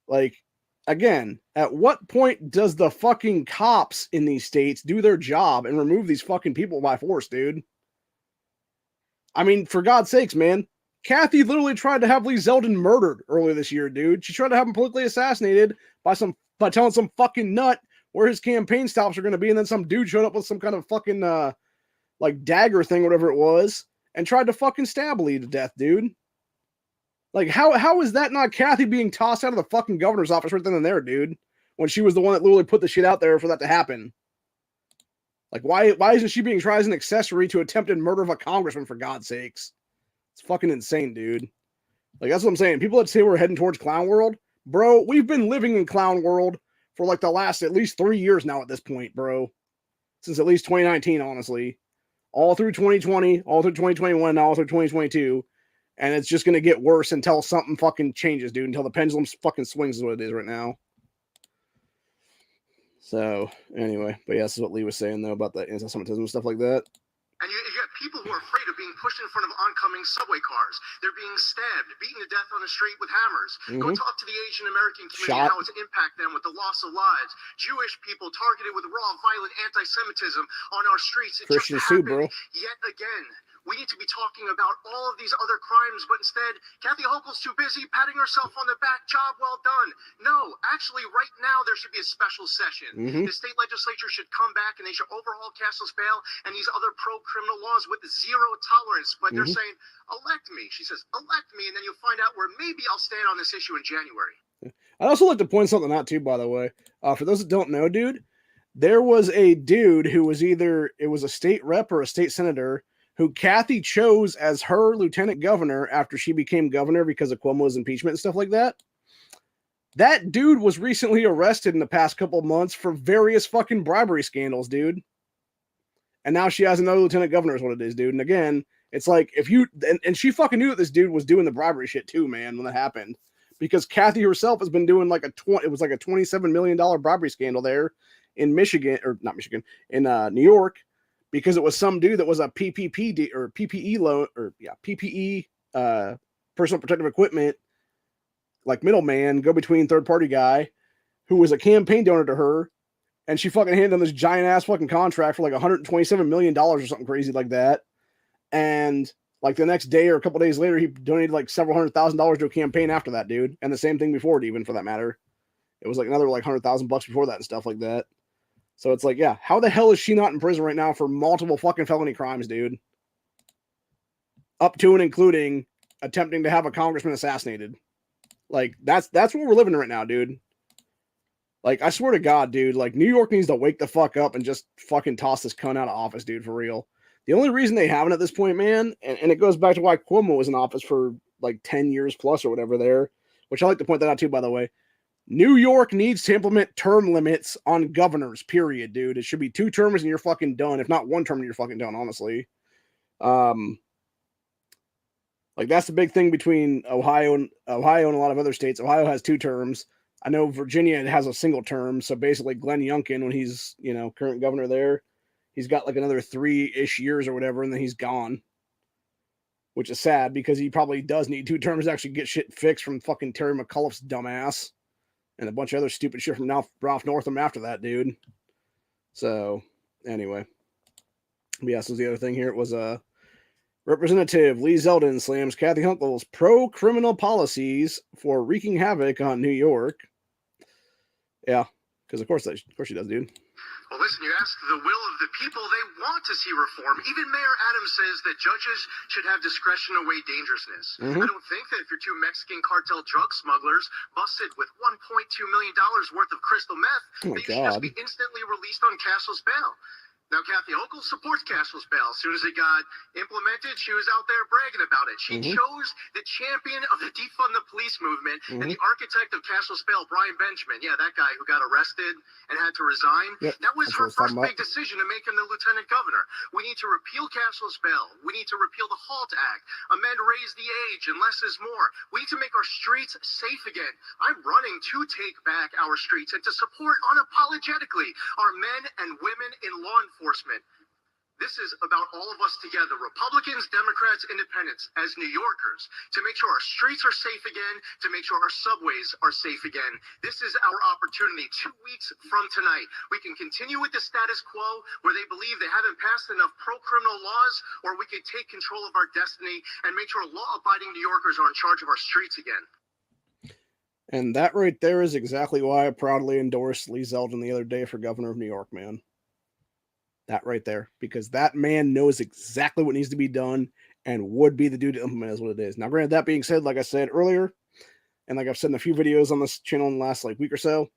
Like, again, at what point does the fucking cops in these states do their job and remove these fucking people by force, dude? I mean, for God's sakes, man. Kathy literally tried to have Lee Zeldin murdered earlier this year, dude. She tried to have him politically assassinated by telling some fucking nut where his campaign stops are going to be, and then some dude showed up with some kind of fucking like dagger thing, whatever it was, and tried to fucking stab Lee to death, dude. Like, how is that not Kathy being tossed out of the fucking governor's office right then and there, dude? When she was the one that literally put the shit out there for that to happen. Like, why isn't she being tried as an accessory to attempted murder of a congressman, for God's sakes? It's fucking insane, dude. Like, that's what I'm saying. People that say we're heading towards clown world, bro, we've been living in clown world for like the last at least 3 years now at this point, bro. Since at least 2019, honestly. All through 2020, all through 2021, all through 2022. And it's just going to get worse until something fucking changes, dude. Until the pendulum fucking swings is what it is right now. So, anyway. But yeah, this is what Lee was saying, though, about the anti-Semitism and stuff like that. And you have people who are afraid of being pushed in front of oncoming subway cars. They're being stabbed, beaten to death on the street with hammers. Go talk to the Asian American community and how it's impact them with the loss of lives. Jewish people targeted with raw, violent anti-Semitism on our streets. It Christians just happened too, bro. yet again. We need to be talking about all of these other crimes, but instead, Kathy Hochul's too busy patting herself on the back. Job well done. No, actually, right now, there should be a special session. The state legislature should come back and they should overhaul Castle's bail and these other pro-criminal laws with zero tolerance. But they're saying, elect me. She says, elect me, and then you'll find out where maybe I'll stand on this issue in January. I'd also like to point something out, too, by the way. For those that don't know, dude, there was a dude who was either, it was a state rep or a state senator, who Kathy chose as her lieutenant governor after she became governor because of Cuomo's impeachment and stuff like that. That dude was recently arrested in the past couple of months for various fucking bribery scandals, dude. And now she has another lieutenant governor is what it is, dude. And again, it's like, if you, and she fucking knew that this dude was doing the bribery shit too, man, when that happened. Because Kathy herself has been doing like it was like a $27 million bribery scandal there in Michigan, or not Michigan, in New York. Because it was some dude that was a PPP or PPE loan or PPE personal protective equipment, like middleman, go between third party guy, who was a campaign donor to her, and she fucking handed him this giant ass fucking contract for like $127 million or something crazy like that. And like the next day or a couple days later, he donated like several $100,000 to a campaign after that, dude. And the same thing before it, even for that matter. It was like another like $100,000 before that and stuff like that. So it's like, yeah, how the hell is she not in prison right now for multiple fucking felony crimes, dude? Up to and including attempting to have a congressman assassinated. Like, that's what we're living in right now, dude. Like, I swear to God, dude, like, New York needs to wake the fuck up and just fucking toss this cunt out of office, dude, for real. The only reason they haven't at this point, man, and it goes back to why Cuomo was in office for like 10 years plus or whatever there, which I like to point that out too, by the way. New York needs to implement term limits on governors, period, dude. It should be 2 terms and you're fucking done. If not 1 term and you're fucking done, honestly. Like, that's the big thing between Ohio and a lot of other states. Ohio has 2 terms. I know Virginia has a single term. So basically Glenn Youngkin, when he's, current governor there, he's got like another 3-ish years or whatever, and then he's gone. Which is sad because he probably does need 2 terms to actually get shit fixed from fucking Terry McAuliffe's dumbass. And a bunch of other stupid shit from Ralph Northam after that, dude. So, anyway. But yeah, so the other thing here, it was Representative Lee Zeldin slams Kathy Hochul's pro-criminal policies for wreaking havoc on New York. Yeah, because of course she does, dude. Well, listen, you ask the will of the people, they want to see reform. Even Mayor Adams says that judges should have discretion to weigh dangerousness. I don't think that if you're 2 Mexican cartel drug smugglers busted with $1.2 million worth of crystal meth, that you should just be instantly released on Castle's bail. Now, Kathy Hochul supports cashless bail. As soon as it got implemented, she was out there bragging about it. She chose the champion of the defund the police movement and the architect of cashless bail, Brian Benjamin. Yeah, that guy who got arrested and had to resign. Yep, that was her first big decision to make him the lieutenant governor. We need to repeal cashless bail. We need to repeal the HALT Act, amend raise the age, and less is more. We need to make our streets safe again. I'm running to take back our streets and to support unapologetically our men and women in law enforcement. This is about all of us together, Republicans, Democrats, Independents, as New Yorkers, to make sure our streets are safe again, to make sure our subways are safe again. This is our opportunity. 2 weeks from tonight, we can continue with the status quo where they believe they haven't passed enough pro-criminal laws, or we can take control of our destiny and make sure law-abiding New Yorkers are in charge of our streets again. And that right there is exactly why I proudly endorsed Lee Zeldin the other day for governor of New York, man. That right there. Because that man knows exactly what needs to be done and would be the dude to implement is what it is. Now, granted, that being said, like I said earlier, and like I've said in a few videos on this channel in the last week or so,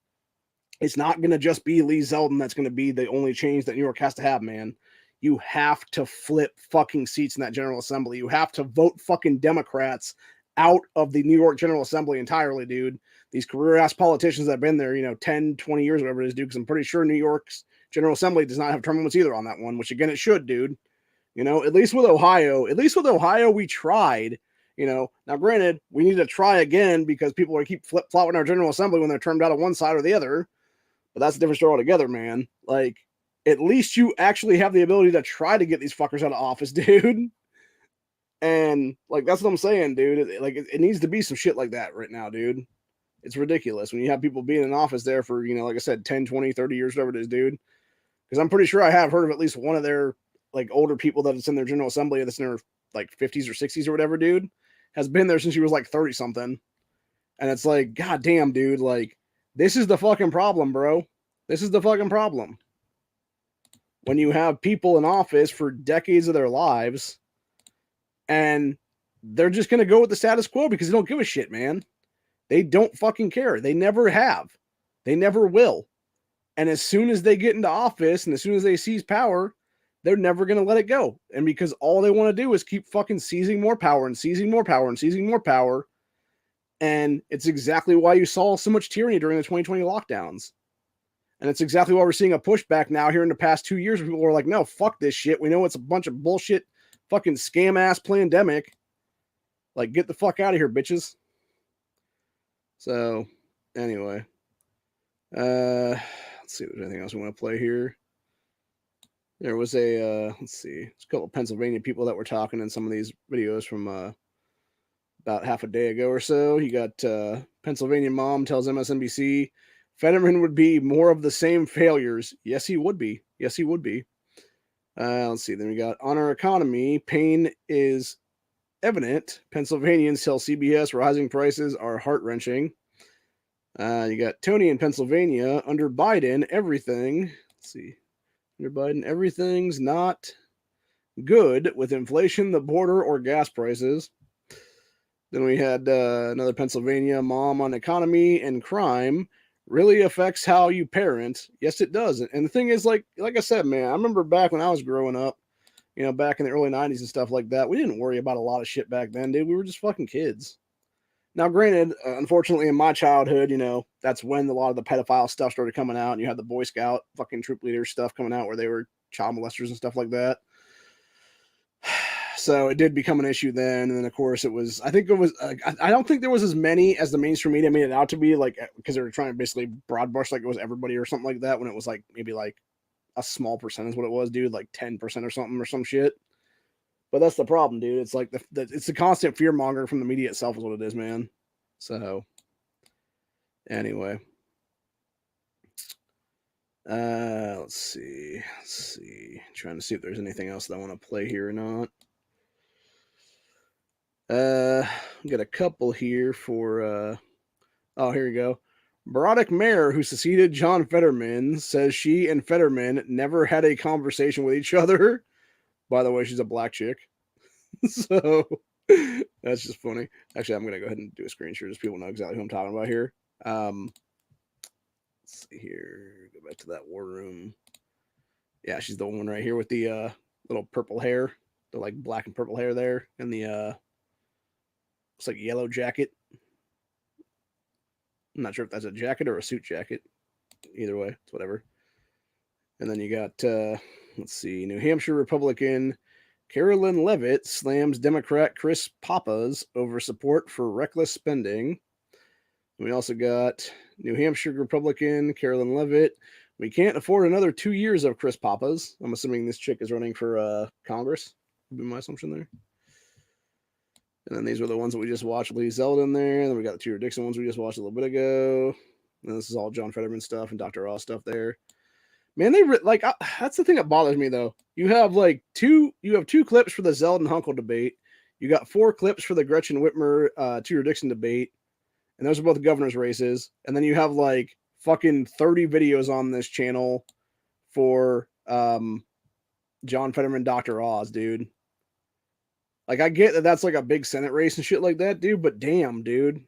it's not going to just be Lee Zeldin that's going to be the only change that New York has to have, man. You have to flip fucking seats in that General Assembly. You have to vote fucking Democrats out of the New York General Assembly entirely, dude. These career-ass politicians that have been there, 10, 20 years, whatever it is, dude, because I'm pretty sure New York's General Assembly does not have term limits either on that one, which, again, it should, dude. At least with Ohio, we tried, Now, granted, we need to try again because people are keep flip-flopping our General Assembly when they're termed out of one side or the other. But that's a different story altogether, man. Like, at least you actually have the ability to try to get these fuckers out of office, dude. And, like, that's what I'm saying, dude. It needs to be some shit like that right now, dude. It's ridiculous when you have people being in office there for, like I said, 10, 20, 30 years, whatever it is, dude. Because I'm pretty sure I have heard of at least one of their, like, older people that it's in their General Assembly that's in their, like, 50s or 60s or whatever, dude, has been there since she was, like, 30-something. And it's like, God damn, dude, like, this is the fucking problem, bro. This is the fucking problem. When you have people in office for decades of their lives and they're just going to go with the status quo because they don't give a shit, man. They don't fucking care. They never have. They never will. And as soon as they get into office and as soon as they seize power, they're never going to let it go. And because all they want to do is keep fucking seizing more power and seizing more power and seizing more power. And it's exactly why you saw so much tyranny during the 2020 lockdowns. And it's exactly why we're seeing a pushback now here in the past 2 years where people are like, no, fuck this shit. We know it's a bunch of bullshit, fucking scam-ass pandemic. Like, get the fuck out of here, bitches. So, anyway. Let's see if there's anything else we want to play here. There was let's see. There's a couple of Pennsylvania people that were talking in some of these videos from about half a day ago or so. You got Pennsylvania mom tells MSNBC Fetterman would be more of the same failures. Yes, he would be. Yes, he would be. Let's see. Then we got on our economy, pain is evident. Pennsylvanians tell CBS rising prices are heart-wrenching. You got Tony in Pennsylvania. Under Biden, everything. Let's see. Under Biden, everything's not good with inflation, the border, or gas prices. Then we had another Pennsylvania mom on economy and crime. Really affects how you parent. Yes, it does. And the thing is, like I said, man, I remember back when I was growing up, back in the early 90s and stuff like that, we didn't worry about a lot of shit back then, dude. We were just fucking kids. Now, granted, unfortunately, in my childhood, that's when a lot of the pedophile stuff started coming out, and you had the Boy Scout fucking troop leader stuff coming out where they were child molesters and stuff like that. So it did become an issue then. And then, of course, I don't think there was as many as the mainstream media made it out to be, like, because they were trying to basically broad brush like it was everybody or something like that, when it was like maybe like a small percentage what it was, dude, like 10% or something or some shit. But that's the problem, dude. It's like it's the constant fear monger from the media itself is what it is, man. So anyway. Let's see. Trying to see if there's anything else that I want to play here or not. Got a couple here for here we go. Broderick Mayer, who succeeded John Fetterman, says she and Fetterman never had a conversation with each other. By the way, she's a black chick. So that's just funny. Actually, I'm gonna go ahead and do a screen share just so people know exactly who I'm talking about here. Let's see here. Go back to that war room. Yeah, she's the one right here with the little purple hair, the like black and purple hair there, and the looks like yellow jacket. I'm not sure if that's a jacket or a suit jacket. Either way, it's whatever. And then you got let's see, New Hampshire Republican Carolyn Levitt slams Democrat Chris Pappas over support for reckless spending. And we also got New Hampshire Republican Carolyn Levitt. We can't afford another 2 years of Chris Pappas. I'm assuming this chick is running for Congress. Would be my assumption there. And then these were the ones that we just watched. Lee Zeldin there. And then we got the Tudor Dixon ones we just watched a little bit ago. And this is all John Fetterman stuff and Dr. Oz stuff there. Man, that's the thing that bothers me though. You have two clips for the Zeldin Hunkle debate. You got 4 clips for the Gretchen Whitmer Tudor Dixon debate. And those are both governor's races. And then you have fucking 30 videos on this channel for John Fetterman, Dr. Oz, dude. I get that that's a big Senate race and shit like that, dude, but damn, dude.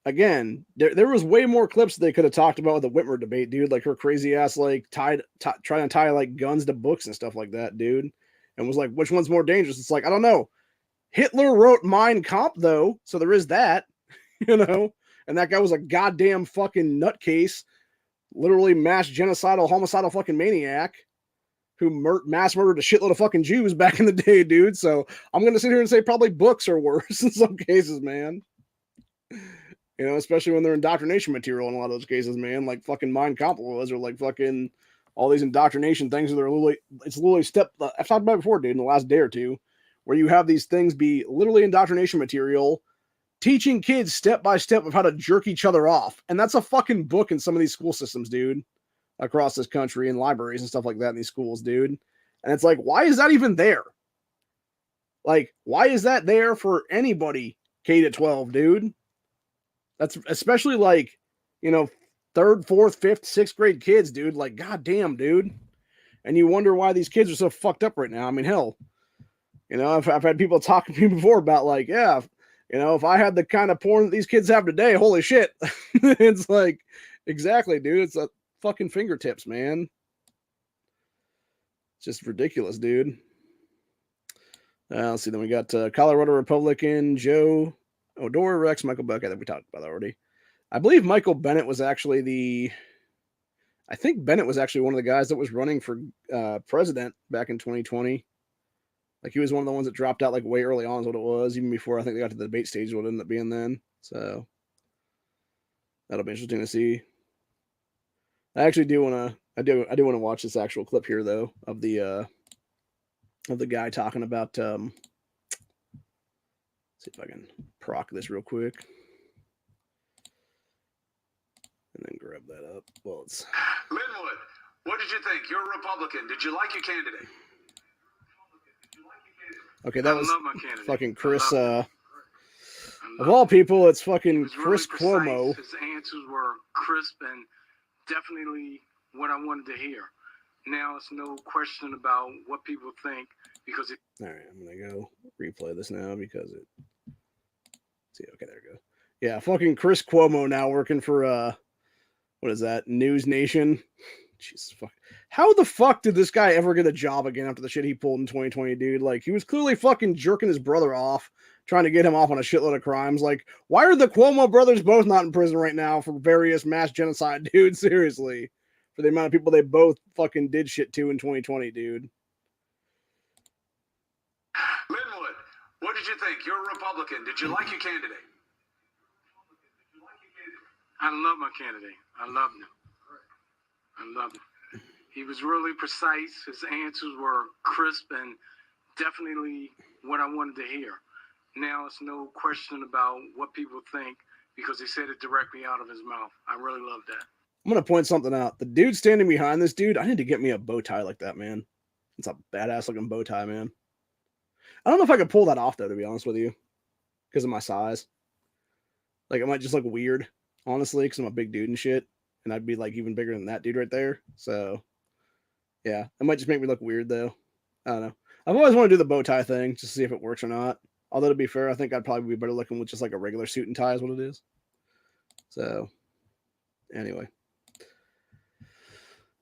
Again, there was way more clips they could have talked about with the Whitmer debate, dude. Her crazy ass, trying to tie guns to books and stuff like that, dude. And was which one's more dangerous? It's I don't know. Hitler wrote Mein Kampf, though, so there is that, you know. And that guy was a goddamn fucking nutcase, literally mass genocidal, homicidal fucking maniac who mass murdered a shitload of fucking Jews back in the day, dude. So I'm going to sit here and say probably books are worse in some cases, man. You know, especially when they're indoctrination material in a lot of those cases, man. Like fucking Mein Kampf was, or fucking all these indoctrination things. It's literally I've talked about it before, dude, in the last day or two, where you have these things be literally indoctrination material, teaching kids step by step of how to jerk each other off. And that's a fucking book in some of these school systems, dude, across this country, in libraries and stuff like that in these schools, dude. And it's why is that even there? Why is that there for anybody K to 12, dude? That's especially 3rd, 4th, 5th, 6th grade kids, dude. Goddamn, dude. And you wonder why these kids are so fucked up right now. I mean, hell, I've had people talking to me before about yeah, if I had the kind of porn that these kids have today, holy shit. It's exactly, dude. It's a fucking fingertips, man. It's just ridiculous, dude. Let's see. Then we got Colorado Republican Joe O'Dora, Rex, Michael Buck. I think we talked about that already. I believe Michael Bennett was actually I think Bennett was actually one of the guys that was running for president back in 2020. He was one of the ones that dropped out way early on is what it was, even before I think they got to the debate stage, what it ended up being then. So that'll be interesting to see. I actually do want to want to watch this actual clip here though of the guy talking about let's see if I can proc this real quick. And then grab that up. Well, it's Linwood, what did you think? You're a Republican. Did you like your candidate? Okay, that was fucking Chris. Of all people, it's fucking Chris Cuomo. His answers were crisp and definitely what I wanted to hear. Now it's no question about what people think because it. All right, I'm gonna go replay this now because it. See, okay, there we go. Yeah, fucking Chris Cuomo now working for what is that? News Nation. Jesus fuck. How the fuck did this guy ever get a job again after the shit he pulled in 2020, dude? He was clearly fucking jerking his brother off, trying to get him off on a shitload of crimes. Why are the Cuomo brothers both not in prison right now for various mass genocide, dude? Seriously. For the amount of people they both fucking did shit to in 2020, dude. Linwood, what did you think? You're a Republican. Did you like your candidate? I love my candidate. I loved him. I loved him. He was really precise. His answers were crisp and definitely what I wanted to hear. Now it's no question about what people think because he said it directly out of his mouth. I really love that. I'm going to point something out. The dude standing behind this dude, I need to get me a bow tie like that, man. It's a badass looking bow tie, man. I don't know if I could pull that off, though, to be honest with you, because of my size. It might just look weird, honestly, because I'm a big dude and shit. And I'd be even bigger than that dude right there. So, yeah, it might just make me look weird, though. I don't know. I've always wanted to do the bow tie thing just to see if it works or not. Although, to be fair, I think I'd probably be better looking with just a regular suit and tie is what it is. So, anyway.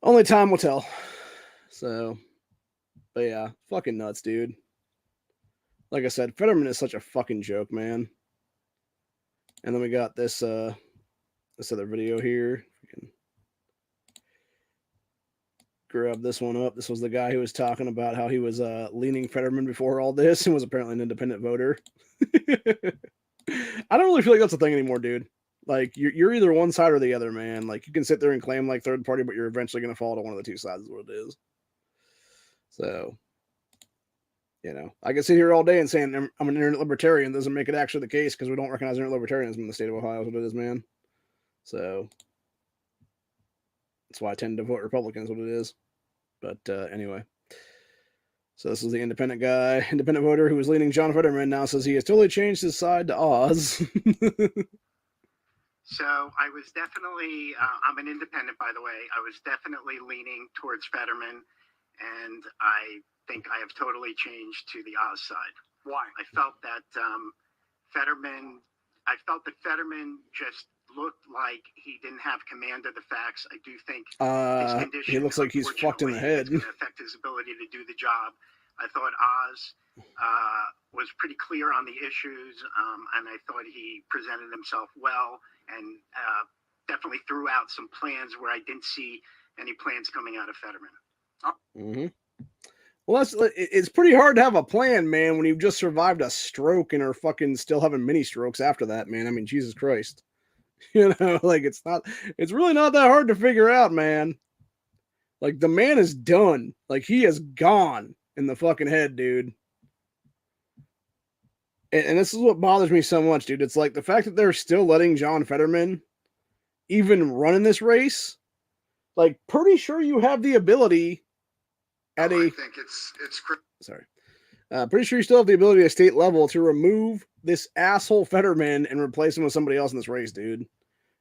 Only time will tell. So, but yeah, fucking nuts, dude. Like I said, Fetterman is such a fucking joke, man. And then we got this this other video here. We can grab this one up. This was the guy who was talking about how he was leaning Fetterman before all this and was apparently an independent voter. I don't really feel like that's a thing anymore, dude. Like, you're either one side or the other, man. Like, you can sit there and claim, like, third party, but you're eventually going to fall to one of the two sides is what it is. So, you know, I can sit here all day and saying I'm an internet libertarian doesn't make it actually the case because we don't recognize internet libertarianism in the state of Ohio is what it is, man. So, that's why I tend to vote Republican is what it is. But anyway. So this is the independent guy, independent voter who was leaning John Fetterman, now says he has totally changed his side to Oz. So I was definitely, I'm an independent, by the way. I was definitely leaning towards Fetterman, and I think I have totally changed to the Oz side. Why? I felt that Fetterman just looked like he didn't have command of the facts. I do think his condition, he looks like he's fucked in the head. It's going to affect his ability to do the job. I thought Oz was pretty clear on the issues, and I thought he presented himself well and definitely threw out some plans where I didn't see any plans coming out of Fetterman. Mm-hmm. Well, it's pretty hard to have a plan, man, when you've just survived a stroke and are fucking still having mini strokes after that, man. I mean, Jesus Christ. You know, like, it's really not that hard to figure out, man. Like, the man is done. Like, he is gone in the fucking head, dude. And this is what bothers me so much, dude. It's like the fact that they're still letting John Fetterman even run in this race. Like, pretty sure you have the ability at I think it's sorry. Pretty sure you still have the ability at state level to remove this asshole Fetterman and replace him with somebody else in this race, dude.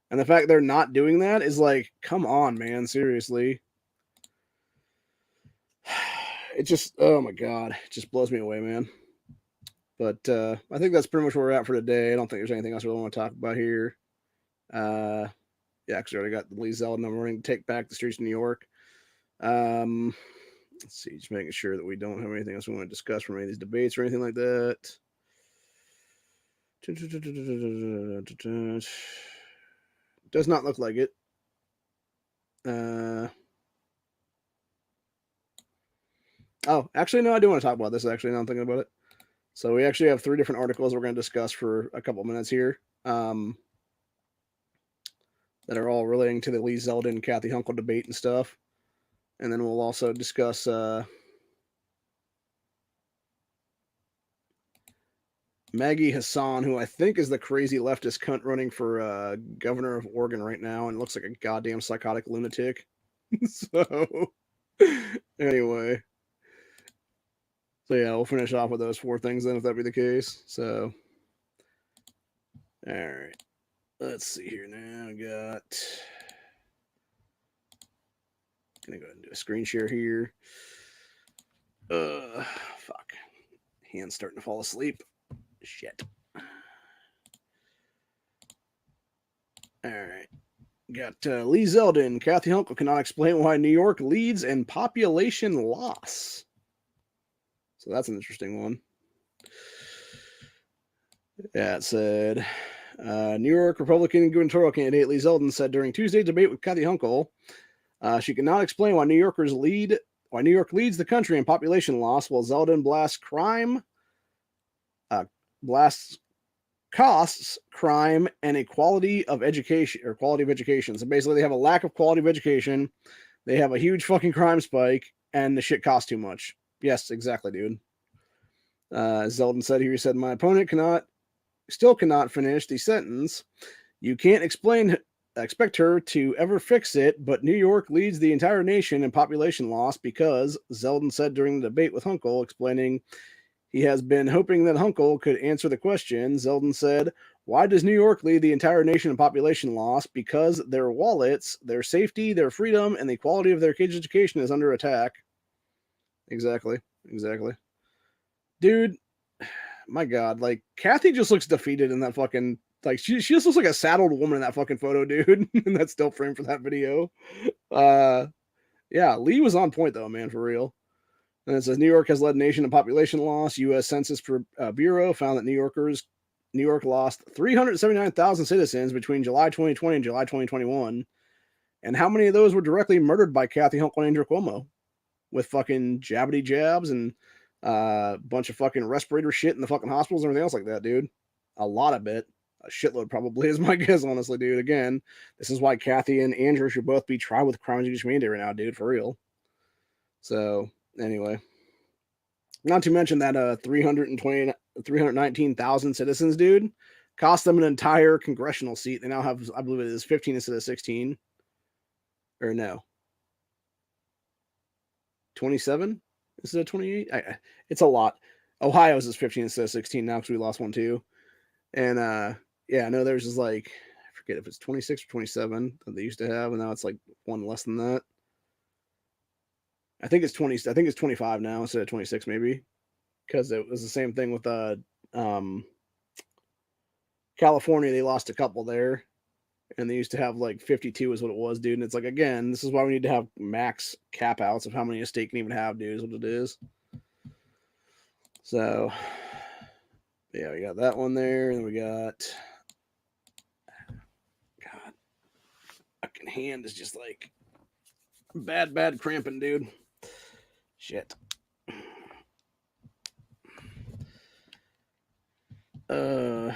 And the fact they're not doing that is like, come on, man, seriously. It just, oh my God, it just blows me away, man. But I think that's pretty much where we're at for today. I don't think there's anything else we want to talk about here. Yeah, because we already got the Lee Zeldin. I'm running to take back the streets of New York. Let's see, just making sure that we don't have anything else we want to discuss from any of these debates or anything like that. Does not look like it. Oh, actually, no, I do want to talk about this, actually, now I'm thinking about it. So we actually have 3 different articles we're going to discuss for a couple minutes here that are all relating to the Lee Zeldin, Kathy Hunkel debate and stuff. And then we'll also discuss Maggie Hassan, who I think is the crazy leftist cunt running for governor of Oregon right now and looks like a goddamn psychotic lunatic. So, anyway. So, yeah, we'll finish off with those 4 things then, if that be the case. So, all right. Let's see here now. I got... Gonna go ahead and do a screen share here. Fuck. Hand's starting to fall asleep. Shit. All right. Got Lee Zeldin. Kathy Hunkel cannot explain why New York leads in population loss. So that's an interesting one. Yeah, it said, New York Republican gubernatorial candidate Lee Zeldin said during Tuesday's debate with Kathy Hunkel, she cannot explain why New York leads the country in population loss, while Zeldin blasts costs, crime, and equality of education, or quality of education. So basically, they have a lack of quality of education. They have a huge fucking crime spike, and the shit costs too much. Yes, exactly, dude. Zeldin said here, he said, my opponent still cannot finish the sentence. You can't expect her to ever fix it, but New York leads the entire nation in population loss because, Zeldin said during the debate with Hunkel, explaining he has been hoping that Hunkel could answer the question. Zeldin said, why does New York lead the entire nation in population loss? Because their wallets, their safety, their freedom, and the quality of their kids' education is under attack. Exactly. Dude, my God, like, Kathy just looks defeated in that fucking, like, she just looks like a saddled woman in that fucking photo, dude. And that's still framed for that video. Yeah, Lee was on point, though, man, for real. And it says New York has led nation in population loss. U.S. Census Bureau found that New York lost 379,000 citizens between July 2020 and July 2021. And how many of those were directly murdered by Kathy Hochul and Andrew Cuomo with fucking jabbity jabs and a bunch of fucking respirator shit in the fucking hospitals and everything else like that, dude? A lot of it. A shitload probably is my guess, honestly, dude. Again, this is why Kathy and Andrew should both be tried with crimes against humanity right now, dude, for real. So, anyway. Not to mention that 319,000 citizens, dude, cost them an entire congressional seat. They now have, I believe it is 15 instead of 16. Or no. 27 instead of 28? It's a lot. Ohio's is 15 instead of 16 now because we lost one too. And yeah, no, there's just like, I forget if it's 26 or 27 that they used to have, and now it's like one less than that. I think it's 20. I think it's 25 now instead of 26, maybe, because it was the same thing with California. They lost a couple there, and they used to have like 52 is what it was, dude. And it's like, again, this is why we need to have max cap outs of how many a state can even have, dude. Is what it is. So, yeah, we got that one there, and then we got, God, fucking hand is just like bad cramping, dude. Shit. Yeah,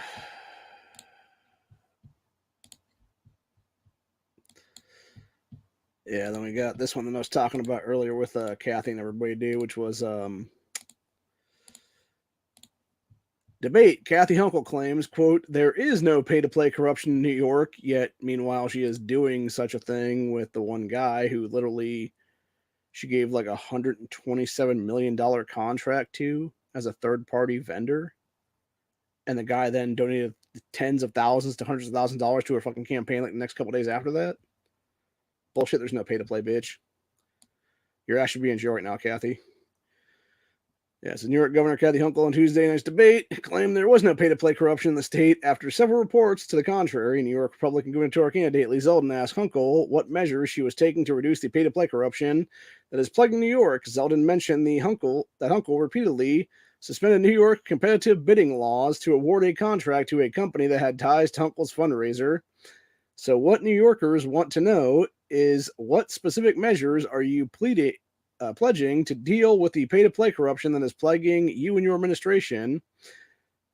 then we got this one that I was talking about earlier with Kathy and everybody, dude, which was debate. Kathy Hochul claims, quote, there is no pay-to-play corruption in New York, yet meanwhile she is doing such a thing with the one guy who literally she gave like $127 million contract to as a third-party vendor. And the guy then donated tens of thousands to hundreds of thousands of dollars to her fucking campaign like the next couple days after that. Bullshit, there's no pay-to-play, bitch. Your ass should be in jail right now, Kathy. Yeah, so New York Governor Kathy Hochul on Tuesday night's debate claimed there was no pay-to-play corruption in the state after several reports to the contrary. New York Republican gubernatorial candidate Lee Zeldin asked Hochul what measures she was taking to reduce the pay-to-play corruption that is plaguing New York. Zeldin mentioned that Hochul repeatedly suspended New York competitive bidding laws to award a contract to a company that had ties to Hochul's fundraiser. So what New Yorkers want to know is what specific measures are you pledging to deal with the pay-to-play corruption that is plaguing you and your administration?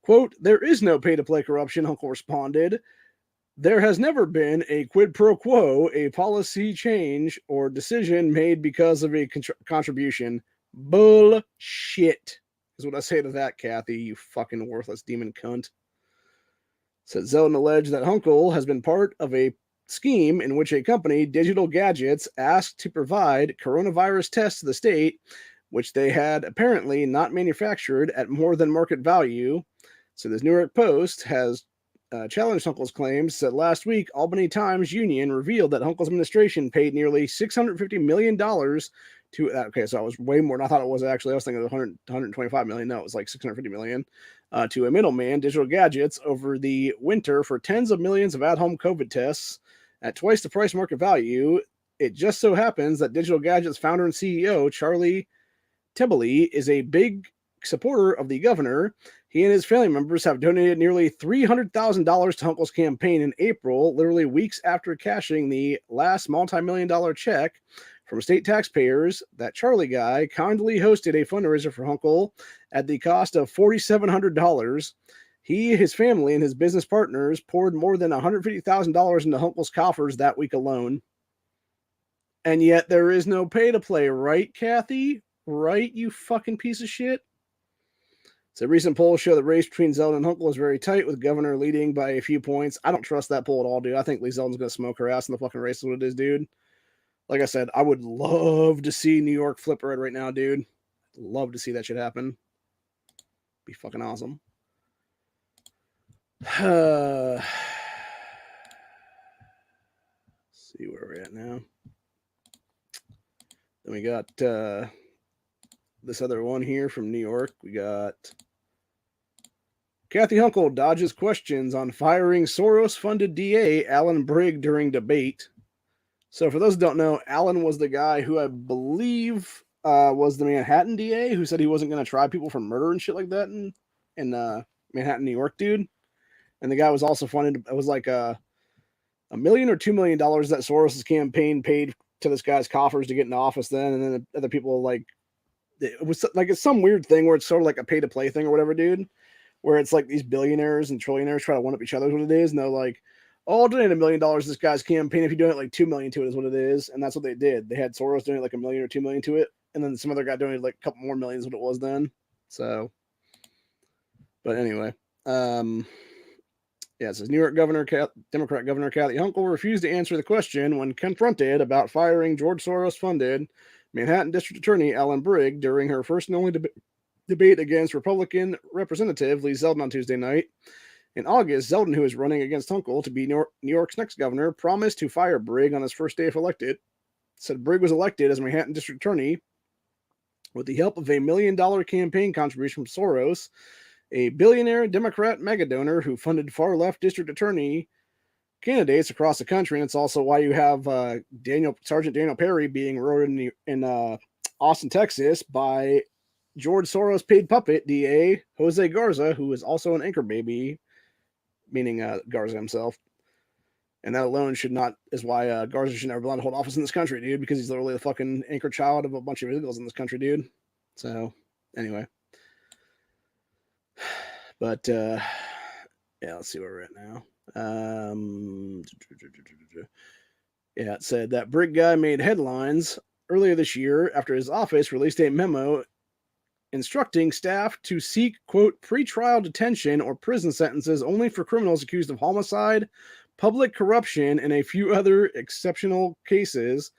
Quote, there is no pay-to-play corruption, Hochul responded. There has never been a quid pro quo, a policy change, or decision made because of a contribution. Bullshit is what I say to that, Kathy, you fucking worthless demon cunt. Said Zeldin alleged that Hochul has been part of a scheme in which a company, Digital Gadgets, asked to provide coronavirus tests to the state, which they had apparently not manufactured at more than market value. So this New York Post has challenged Hochul's claims. Said last week, Albany Times Union revealed that Hochul's administration paid nearly $650 million to, okay, so I was way more than I thought it was actually. I was thinking it was 125 million. No, it was like 650 million to a middleman, Digital Gadgets, over the winter for tens of millions of at-home COVID tests at twice the price market value. It just so happens that Digital Gadgets founder and CEO Charlie Tebele is a big supporter of the governor. He and his family members have donated nearly $300,000 to Hochul's campaign in April, literally weeks after cashing the last multi-million-dollar check from state taxpayers. That Charlie guy kindly hosted a fundraiser for Hochul at the cost of $4,700. He, his family, and his business partners poured more than $150,000 into Hochul's coffers that week alone. And yet there is no pay to play, right, Kathy? Right, you fucking piece of shit? So recent polls show the race between Zeldin and Hochul is very tight, with Governor leading by a few points. I don't trust that poll at all, dude. I think Lee Zeldin's going to smoke her ass in the fucking race is what it is, dude. Like I said, I would love to see New York flip red right now, dude. Love to see that shit happen. Be fucking awesome. See where we're at now. Then we got this other one here from New York. We got Kathy Hochul dodges questions on firing Soros-funded DA Alan Brigg during debate. So for those who don't know, Allen was the guy who I believe was the Manhattan DA who said he wasn't going to try people for murder and shit like that in Manhattan, New York, dude. And the guy was also funded. It was like $1 million or $2 million that Soros' campaign paid to this guy's coffers to get into office then. And then other people like, it was like, it's some weird thing where it's sort of like a pay to play thing or whatever, dude, where it's like these billionaires and trillionaires try to one up each other is what it is. And they're like, oh, I'll donate $1 million to this guy's campaign if you donate like $2 million to it is what it is. And that's what they did. They had Soros donate like $1 million or $2 million to it. And then some other guy donated like a couple more millions what it was then. So, but anyway, yeah, it says New York Democrat Governor Kathy Hochul refused to answer the question when confronted about firing George Soros-funded Manhattan District Attorney Alan Brigg during her first and only debate against Republican Representative Lee Zeldin on Tuesday night. In August, Zeldin, who is running against Hochul to be New York's next governor, promised to fire Brigg on his first day if elected. Said Brigg was elected as Manhattan District Attorney with the help of a $1 million campaign contribution from Soros, a billionaire Democrat megadonor who funded far-left district attorney candidates across the country. And it's also why you have Sergeant Daniel Perry being wrote in Austin, Texas by George Soros paid puppet DA Jose Garza, who is also an anchor baby, meaning Garza himself. And that alone is why Garza should never be allowed to hold office in this country, dude, because he's literally the fucking anchor child of a bunch of illegals in this country, dude. So, anyway. But, yeah, let's see where we're at now. Yeah, it said that Brigg guy made headlines earlier this year after his office released a memo instructing staff to seek, quote, pretrial detention or prison sentences only for criminals accused of homicide, public corruption, and a few other exceptional cases.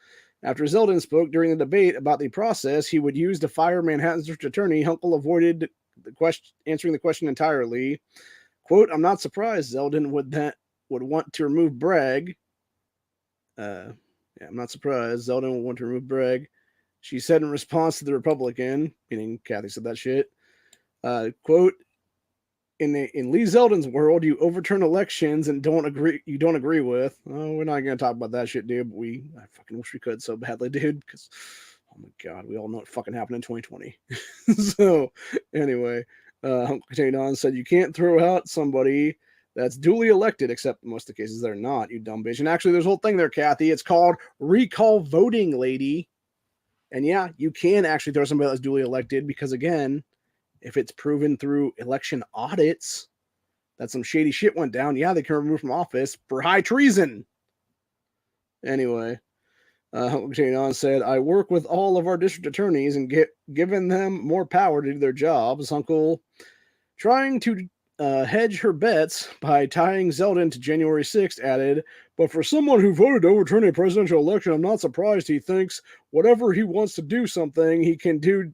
After Zeldin spoke during the debate about the process he would use to fire Manhattan District Attorney, Hochul avoided answering the question entirely. Quote, I'm not surprised Zeldin would want to remove Bragg. I'm not surprised Zeldin would want to remove Bragg. She said in response to the Republican, meaning Kathy said that shit. Quote, in Lee Zeldin's world, you overturn elections and you don't agree with. Oh, we're not going to talk about that shit, dude. But I fucking wish we could so badly, dude. Because, oh my God, we all know what fucking happened in 2020. So, anyway, continued on, said you can't throw out somebody that's duly elected, except in most of the cases they're not, you dumb bitch. And actually, there's a whole thing there, Kathy. It's called recall voting, lady. And yeah, you can actually throw somebody that's duly elected because, again, if it's proven through election audits that some shady shit went down, yeah, they can remove from office for high treason. Anyway, continuing on, said, I work with all of our district attorneys and given them more power to do their jobs. Uncle trying to hedge her bets by tying Zeldin to January 6th, added, but for someone who voted to overturn a presidential election, I'm not surprised he thinks whatever he wants to do something, he can do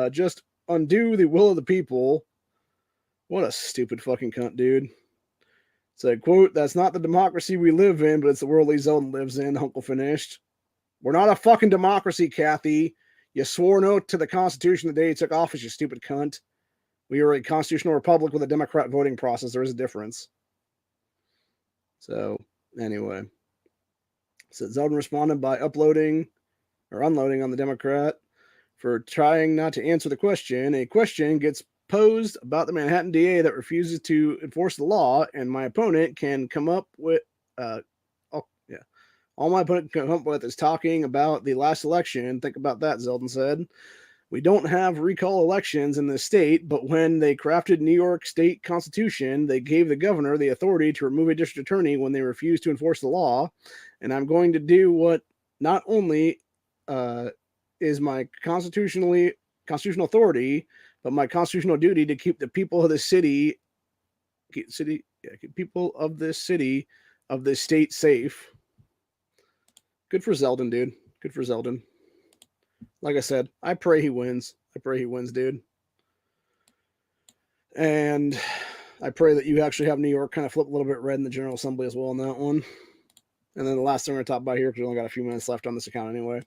just undo the will of the people. What a stupid fucking cunt, dude. Said, quote, that's not the democracy we live in, but it's the world Lee Zeldin lives in, Hochul finished. We're not a fucking democracy, Kathy. You swore no to the Constitution the day you took office, you stupid cunt. We are a constitutional republic with a Democrat voting process. There is a difference. So, anyway. Said Zeldin responded by unloading on the Democrat for trying not to answer the question. A question gets posed about the Manhattan DA that refuses to enforce the law, and my opponent can come up with, all my opponent can come up with is talking about the last election. Think about that, Zeldin said. We don't have recall elections in the state, but when they crafted New York state constitution, they gave the governor the authority to remove a district attorney when they refuse to enforce the law. And I'm going to do what not only is my constitutional authority, but my constitutional duty to keep the people of the people of this city, of this state safe. Good for Zeldin, dude. Good for Zeldin. Like I said, I pray he wins. I pray he wins, dude. And I pray that you actually have New York kind of flip a little bit red in the General Assembly as well on that one. And then the last thing we're going to talk about here, because we only got a few minutes left on this account anyway,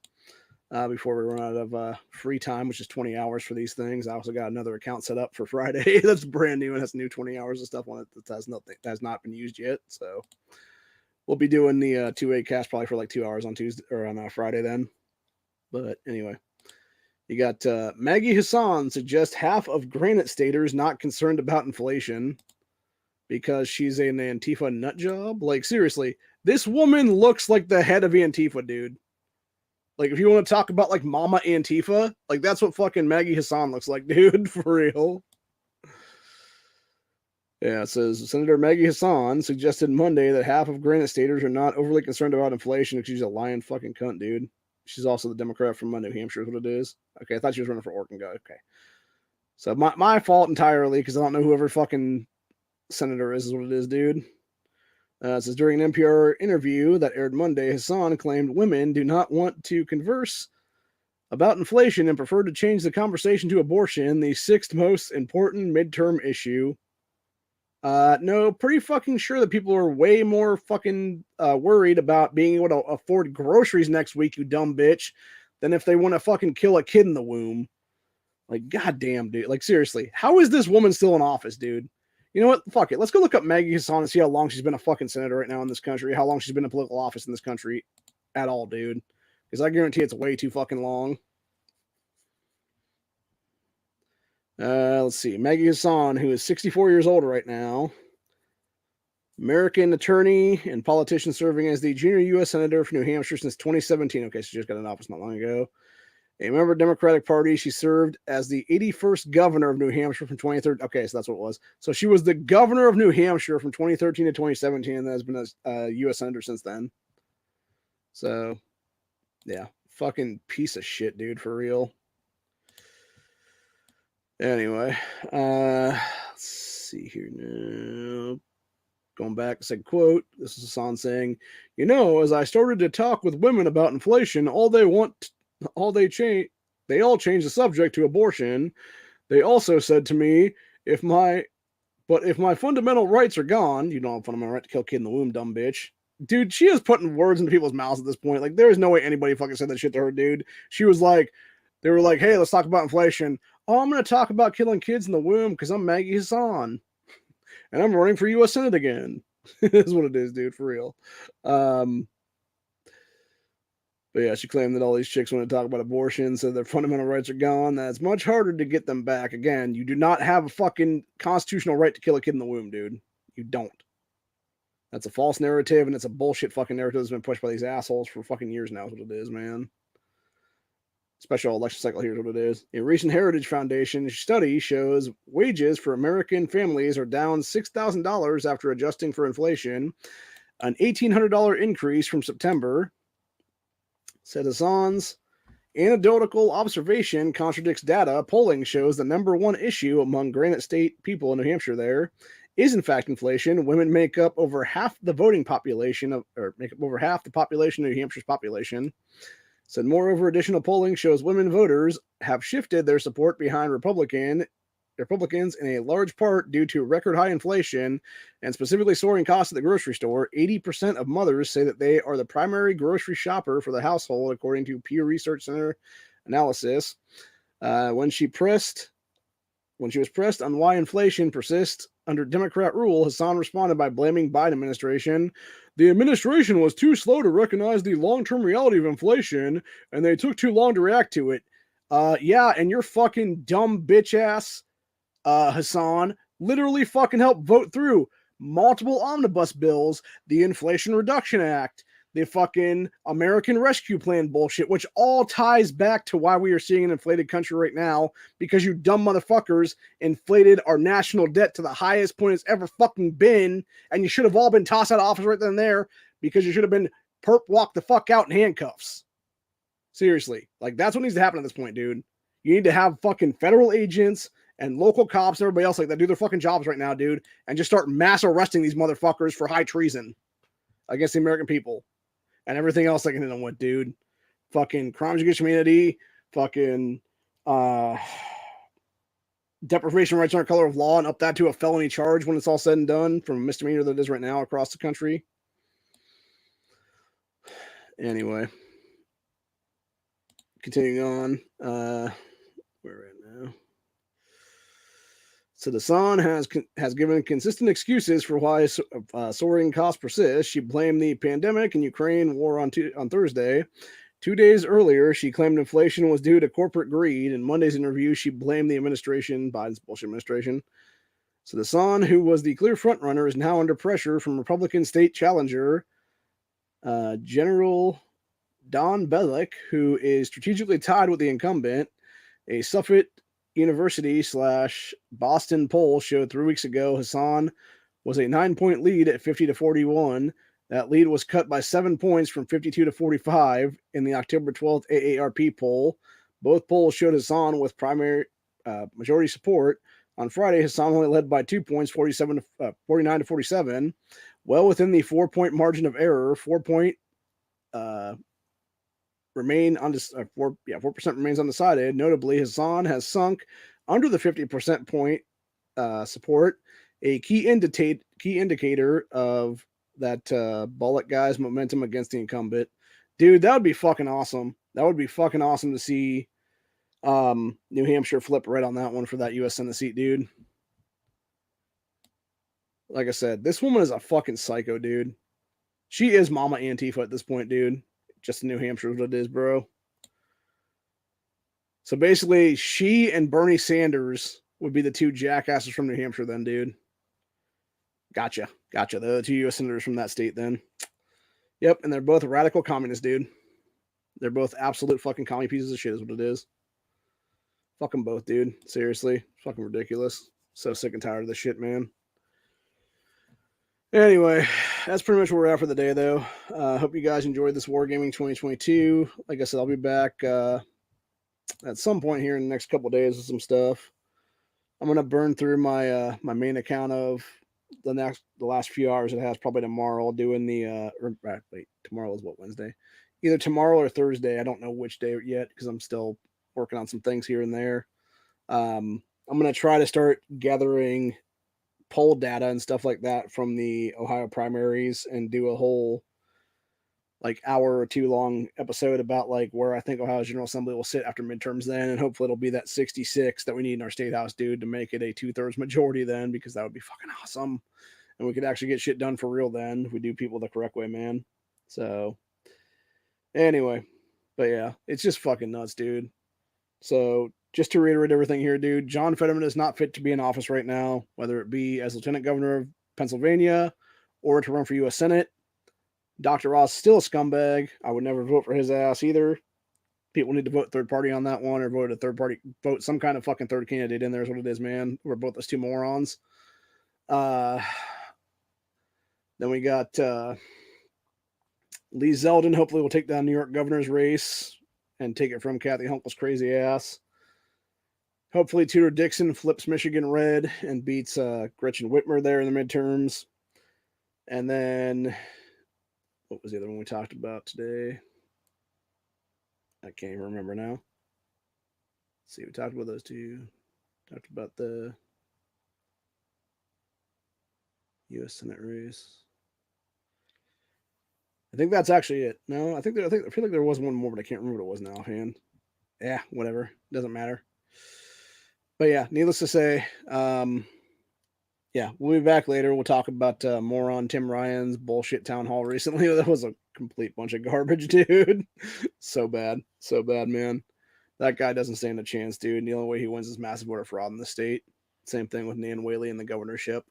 before we run out of free time, which is 20 hours for these things. I also got another account set up for Friday that's brand new and has new 20 hours of stuff on it that has not been used yet. So we'll be doing the 2-8 cast probably for like 2 hours on Tuesday or on Friday then. But anyway, you got Maggie Hassan suggests half of Granite Staters not concerned about inflation because she's an Antifa nut job. Like, seriously, this woman looks like the head of Antifa, dude. Like, if you want to talk about like Mama Antifa, like that's what fucking Maggie Hassan looks like, dude, for real. Yeah, it says Senator Maggie Hassan suggested Monday that half of Granite Staters are not overly concerned about inflation because she's a lying fucking cunt, dude. She's also the Democrat from New Hampshire, is what it is. Okay, I thought she was running for Oregon guy. Okay. So my fault entirely because I don't know whoever fucking senator is what it is, dude. It says during an NPR interview that aired Monday, Hassan claimed women do not want to converse about inflation and prefer to change the conversation to abortion, the sixth most important midterm issue. No, pretty fucking sure that people are way more fucking worried about being able to afford groceries next week, you dumb bitch, than if they want to fucking kill a kid in the womb. Like, goddamn, dude. Like, seriously, how is this woman still in office, dude? You know what? Fuck it. Let's go look up Maggie Hassan and see how long she's been a fucking senator right now in this country, how long she's been in political office in this country at all, dude. Because I guarantee it's way too fucking long. Let's see. Maggie Hassan, who is 64 years old right now. American attorney and politician serving as the junior U.S. Senator for New Hampshire since 2017. Okay, she just got in office not long ago. A member of the Democratic Party, she served as the 81st governor of New Hampshire from 2013. Okay, so that's what it was. So she was the governor of New Hampshire from 2013 to 2017, and has been a U.S. Senator since then. So, yeah, fucking piece of shit, dude, for real. Anyway, let's see here now. Going back, said, quote, this is Hassan saying, you know, as I started to talk with women about inflation, they all change the subject to abortion. They also said to me, if my fundamental rights are gone, you don't have fundamental right to kill a kid in the womb, dumb bitch. Dude, she is putting words into people's mouths at this point. Like, there is no way anybody fucking said that shit to her, dude. She was like, they were like, hey, let's talk about inflation. Oh, I'm going to talk about killing kids in the womb because I'm Maggie Hassan. And I'm running for U.S. Senate again. That's what it is, dude, for real. But yeah, she claimed that all these chicks want to talk about abortion, so their fundamental rights are gone. That's much harder to get them back. Again, you do not have a fucking constitutional right to kill a kid in the womb, dude. You don't. That's a false narrative, and it's a bullshit fucking narrative that's been pushed by these assholes for fucking years now, is what it is, man. Special election cycle, here's what it is. A recent Heritage Foundation study shows wages for American families are down $6,000 after adjusting for inflation, an $1,800 increase from September. Said Hassan's anecdotal observation contradicts data. Polling shows the number one issue among Granite State people in New Hampshire there is in fact inflation. Women make up over half the voting population of New Hampshire's population. Said, moreover, additional polling shows women voters have shifted their support behind Republicans in a large part due to record high inflation and specifically soaring costs at the grocery store. 80% of mothers say that they are the primary grocery shopper for the household, according to Pew Research Center analysis. When she was pressed on why inflation persists under Democrat rule, Hassan responded by blaming Biden administration. The administration was too slow to recognize the long-term reality of inflation, and they took too long to react to it. Yeah, and your fucking dumb bitch ass, Hassan, literally fucking helped vote through multiple omnibus bills, the Inflation Reduction Act, the fucking American Rescue Plan bullshit, which all ties back to why we are seeing an inflated country right now, because you dumb motherfuckers inflated our national debt to the highest point it's ever fucking been, and you should have all been tossed out of office right then and there, because you should have been perp walked the fuck out in handcuffs. Seriously. Like, that's what needs to happen at this point, dude. You need to have fucking federal agents and local cops and everybody else like that do their fucking jobs right now, dude, and just start mass arresting these motherfuckers for high treason against the American people. And everything else I can hit them with, dude. Fucking crimes against humanity, fucking deprivation of rights under color of law, and up that to a felony charge when it's all said and done, from a misdemeanor that it is right now across the country. Anyway. Continuing on. Where are we at now? So the Sun has given consistent excuses for why soaring costs persist. She blamed the pandemic and Ukraine war on Thursday. 2 days earlier, she claimed inflation was due to corporate greed. In Monday's interview, she blamed the administration, Biden's bullshit administration. So the Sun, who was the clear frontrunner, is now under pressure from Republican state challenger General Don Bellick, who is strategically tied with the incumbent. A Suffolk University / Boston poll showed 3 weeks ago Hassan was a 9-point lead at 50-41. That lead was cut by 7 points from 52 to 45 in the October 12th AARP poll. Both polls showed Hassan with primary majority support. On Friday, Hassan only led by 2 points, 49 to 47, well within the 4-point margin of error. 4% remains undecided. Notably, Hassan has sunk under the 50% point support, a key indicator of that Bullock guy's momentum against the incumbent. Dude, that would be fucking awesome. That would be fucking awesome to see New Hampshire flip right on that one for that U.S. Senate seat, dude. Like I said, this woman is a fucking psycho, dude. She is Mama Antifa at this point, dude. Just in New Hampshire is what it is, bro. So basically, she and Bernie Sanders would be the two jackasses from New Hampshire then, dude. Gotcha. They're the two U.S. senators from that state then. Yep, and they're both radical communists, dude. They're both absolute fucking commie pieces of shit is what it is. Fuck them both, dude. Seriously. Fucking ridiculous. So sick and tired of this shit, man. Anyway, that's pretty much where we're at for the day, though. Hope you guys enjoyed this Wargaming 2022. Like I said, I'll be back at some point here in the next couple of days with some stuff. I'm going to burn through my my main account of the last few hours it has, probably tomorrow. Doing the tomorrow is what, Wednesday? Either tomorrow or Thursday. I don't know which day yet because I'm still working on some things here and there. I'm going to try to start gathering poll data and stuff like that from the Ohio primaries and do a whole like hour or two long episode about like where I think Ohio's General Assembly will sit after midterms then, and hopefully it'll be that 66 that we need in our state house, dude, to make it a 2/3 majority then, because that would be fucking awesome. And we could actually get shit done for real then if we do people the correct way, man. So anyway, but yeah, it's just fucking nuts, dude. So just to reiterate everything here, dude, John Fetterman is not fit to be in office right now, whether it be as Lieutenant Governor of Pennsylvania or to run for U.S. Senate. Dr. Ross is still a scumbag. I would never vote for his ass either. People need to vote third party on that one, or vote some kind of fucking third candidate in there is what it is, man. We're both those two morons. Then we got Lee Zeldin. Hopefully will take down New York governor's race and take it from Kathy Hochul's crazy ass. Hopefully Tudor Dixon flips Michigan red and beats Gretchen Whitmer there in the midterms. And then what was the other one we talked about today? I can't even remember now. Let's see, we talked about those two. Talked about the U.S. Senate race. I think that's actually it. No, I feel like there was one more, but I can't remember what it was now offhand. Yeah, whatever. Doesn't matter. But yeah, needless to say, yeah, we'll be back later. We'll talk about more on Tim Ryan's bullshit town hall recently. That was a complete bunch of garbage, dude. So bad, man. That guy doesn't stand a chance, dude. And the only way he wins is massive voter fraud in the state. Same thing with Nan Whaley and the governorship.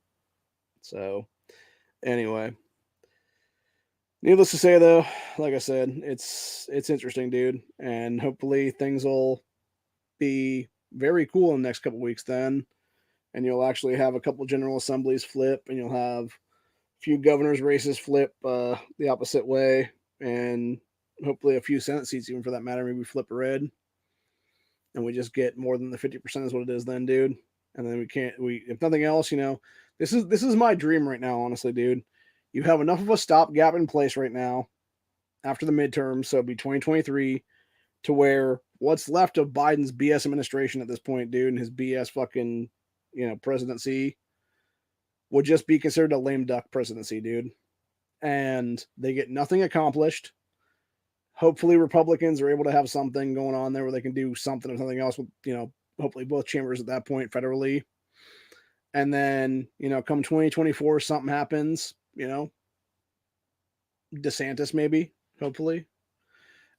So, anyway, needless to say, though, like I said, it's interesting, dude, and hopefully things will be very cool in the next couple weeks then. And you'll actually have a couple general assemblies flip, and you'll have a few governor's races flip the opposite way, and hopefully a few Senate seats, even for that matter, maybe flip red. And we just get more than the 50% is what it is then, dude. And then if nothing else, this is my dream right now, honestly, dude. You have enough of a stopgap in place right now after the midterm, so it'll be 2023, to where what's left of Biden's BS administration at this point, dude, and his BS fucking presidency would just be considered a lame duck presidency, dude. And they get nothing accomplished. Hopefully Republicans are able to have something going on there where they can do something or something else with, hopefully both chambers at that point federally. And then, come 2024, something happens, DeSantis maybe, hopefully.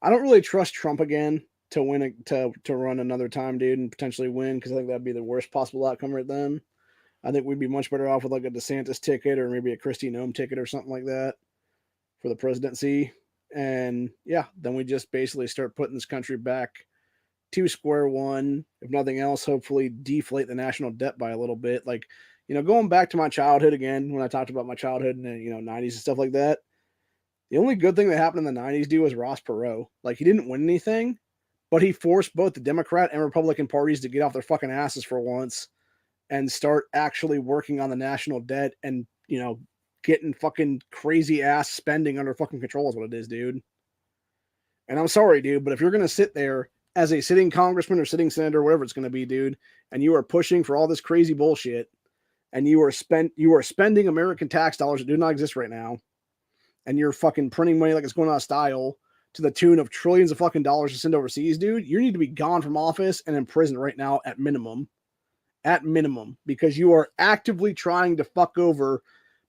I don't really trust Trump again to win to run another time, dude, and potentially win, because I think that'd be the worst possible outcome right then. I think we'd be much better off with like a DeSantis ticket or maybe a Kristi Noem ticket or something like that for the presidency. And yeah, then we just basically start putting this country back to square one. If nothing else, hopefully deflate the national debt by a little bit. Like, going back to my childhood again, when I talked about my childhood and 90s and stuff like that, the only good thing that happened in the 90s, dude, was Ross Perot. Like, he didn't win anything, but he forced both the Democrat and Republican parties to get off their fucking asses for once and start actually working on the national debt and, getting fucking crazy ass spending under fucking control is what it is, dude. And I'm sorry, dude, but if you're going to sit there as a sitting congressman or sitting senator, or whatever it's going to be, dude, and you are pushing for all this crazy bullshit, and you are spending American tax dollars that do not exist right now, and you're fucking printing money like it's going out of style to the tune of trillions of fucking dollars to send overseas, dude, you need to be gone from office and in prison right now at minimum, because you are actively trying to fuck over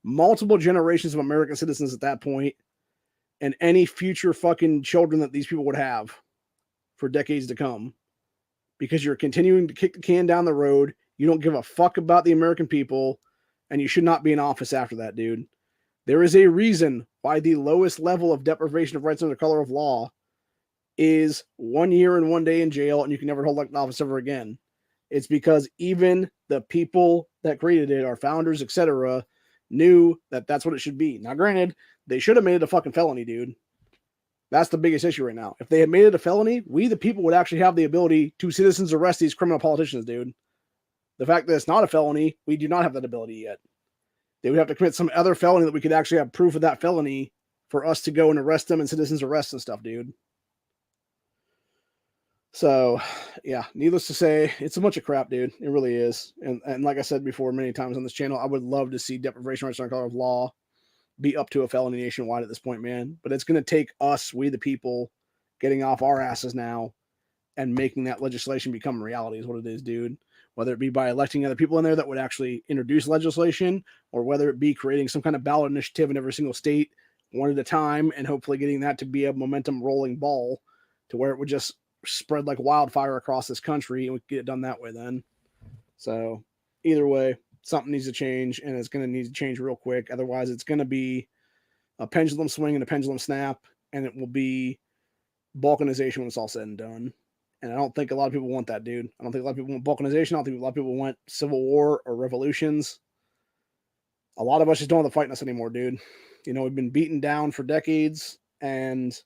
multiple generations of American citizens at that point and any future fucking children that these people would have for decades to come, because you're continuing to kick the can down the road. You don't give a fuck about the American people, and you should not be in office after that, dude. There is a reason why the lowest level of deprivation of rights under color of law is 1 year and 1 day in jail, and you can never hold elected office ever again. It's because even the people that created it, our founders, etc., knew that that's what it should be. Now, granted, they should have made it a fucking felony, dude. That's the biggest issue right now. If they had made it a felony, we, the people, would actually have the ability to citizens arrest these criminal politicians, dude. The fact that it's not a felony, we do not have that ability yet. They would have to commit some other felony that we could actually have proof of that felony for us to go and arrest them and citizens arrest and stuff, dude. So, yeah, needless to say, it's a bunch of crap, dude. It really is. And like I said before many times on this channel, I would love to see deprivation of rights under color of law be up to a felony nationwide at this point, man. But it's going to take us, we the people, getting off our asses now and making that legislation become reality is what it is, dude. Whether it be by electing other people in there that would actually introduce legislation, or whether it be creating some kind of ballot initiative in every single state, one at a time, and hopefully getting that to be a momentum rolling ball to where it would just spread like wildfire across this country, and we could get it done that way then. So either way, something needs to change, and it's going to need to change real quick. Otherwise, it's going to be a pendulum swing and a pendulum snap, and it will be balkanization when it's all said and done. And I don't think a lot of people want that, dude. I don't think a lot of people want balkanization. I don't think a lot of people want civil war or revolutions. A lot of us just don't have the fight in us anymore, dude. We've been beaten down for decades, and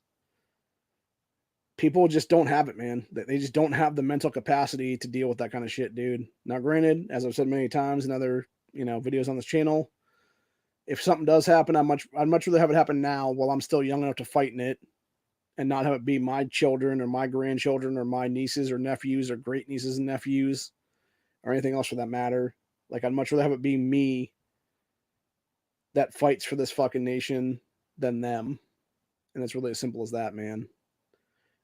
people just don't have it, man. They just don't have the mental capacity to deal with that kind of shit, dude. Now, granted, as I've said many times in other, videos on this channel, if something does happen, I'd much rather have it happen now while I'm still young enough to fight in it, and not have it be my children or my grandchildren or my nieces or nephews or great nieces and nephews or anything else for that matter. Like, I'd much rather have it be me that fights for this fucking nation than them. And it's really as simple as that, man.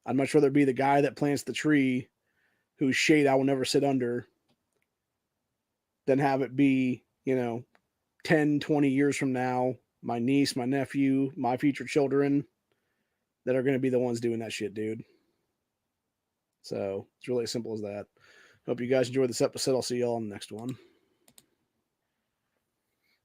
I'd much rather be the guy that plants the tree whose shade I will never sit under than have it be, 10, 20 years from now, my niece, my nephew, my future children that are going to be the ones doing that shit, dude. So it's really as simple as that. Hope you guys enjoyed this episode. I'll see y'all on the next one.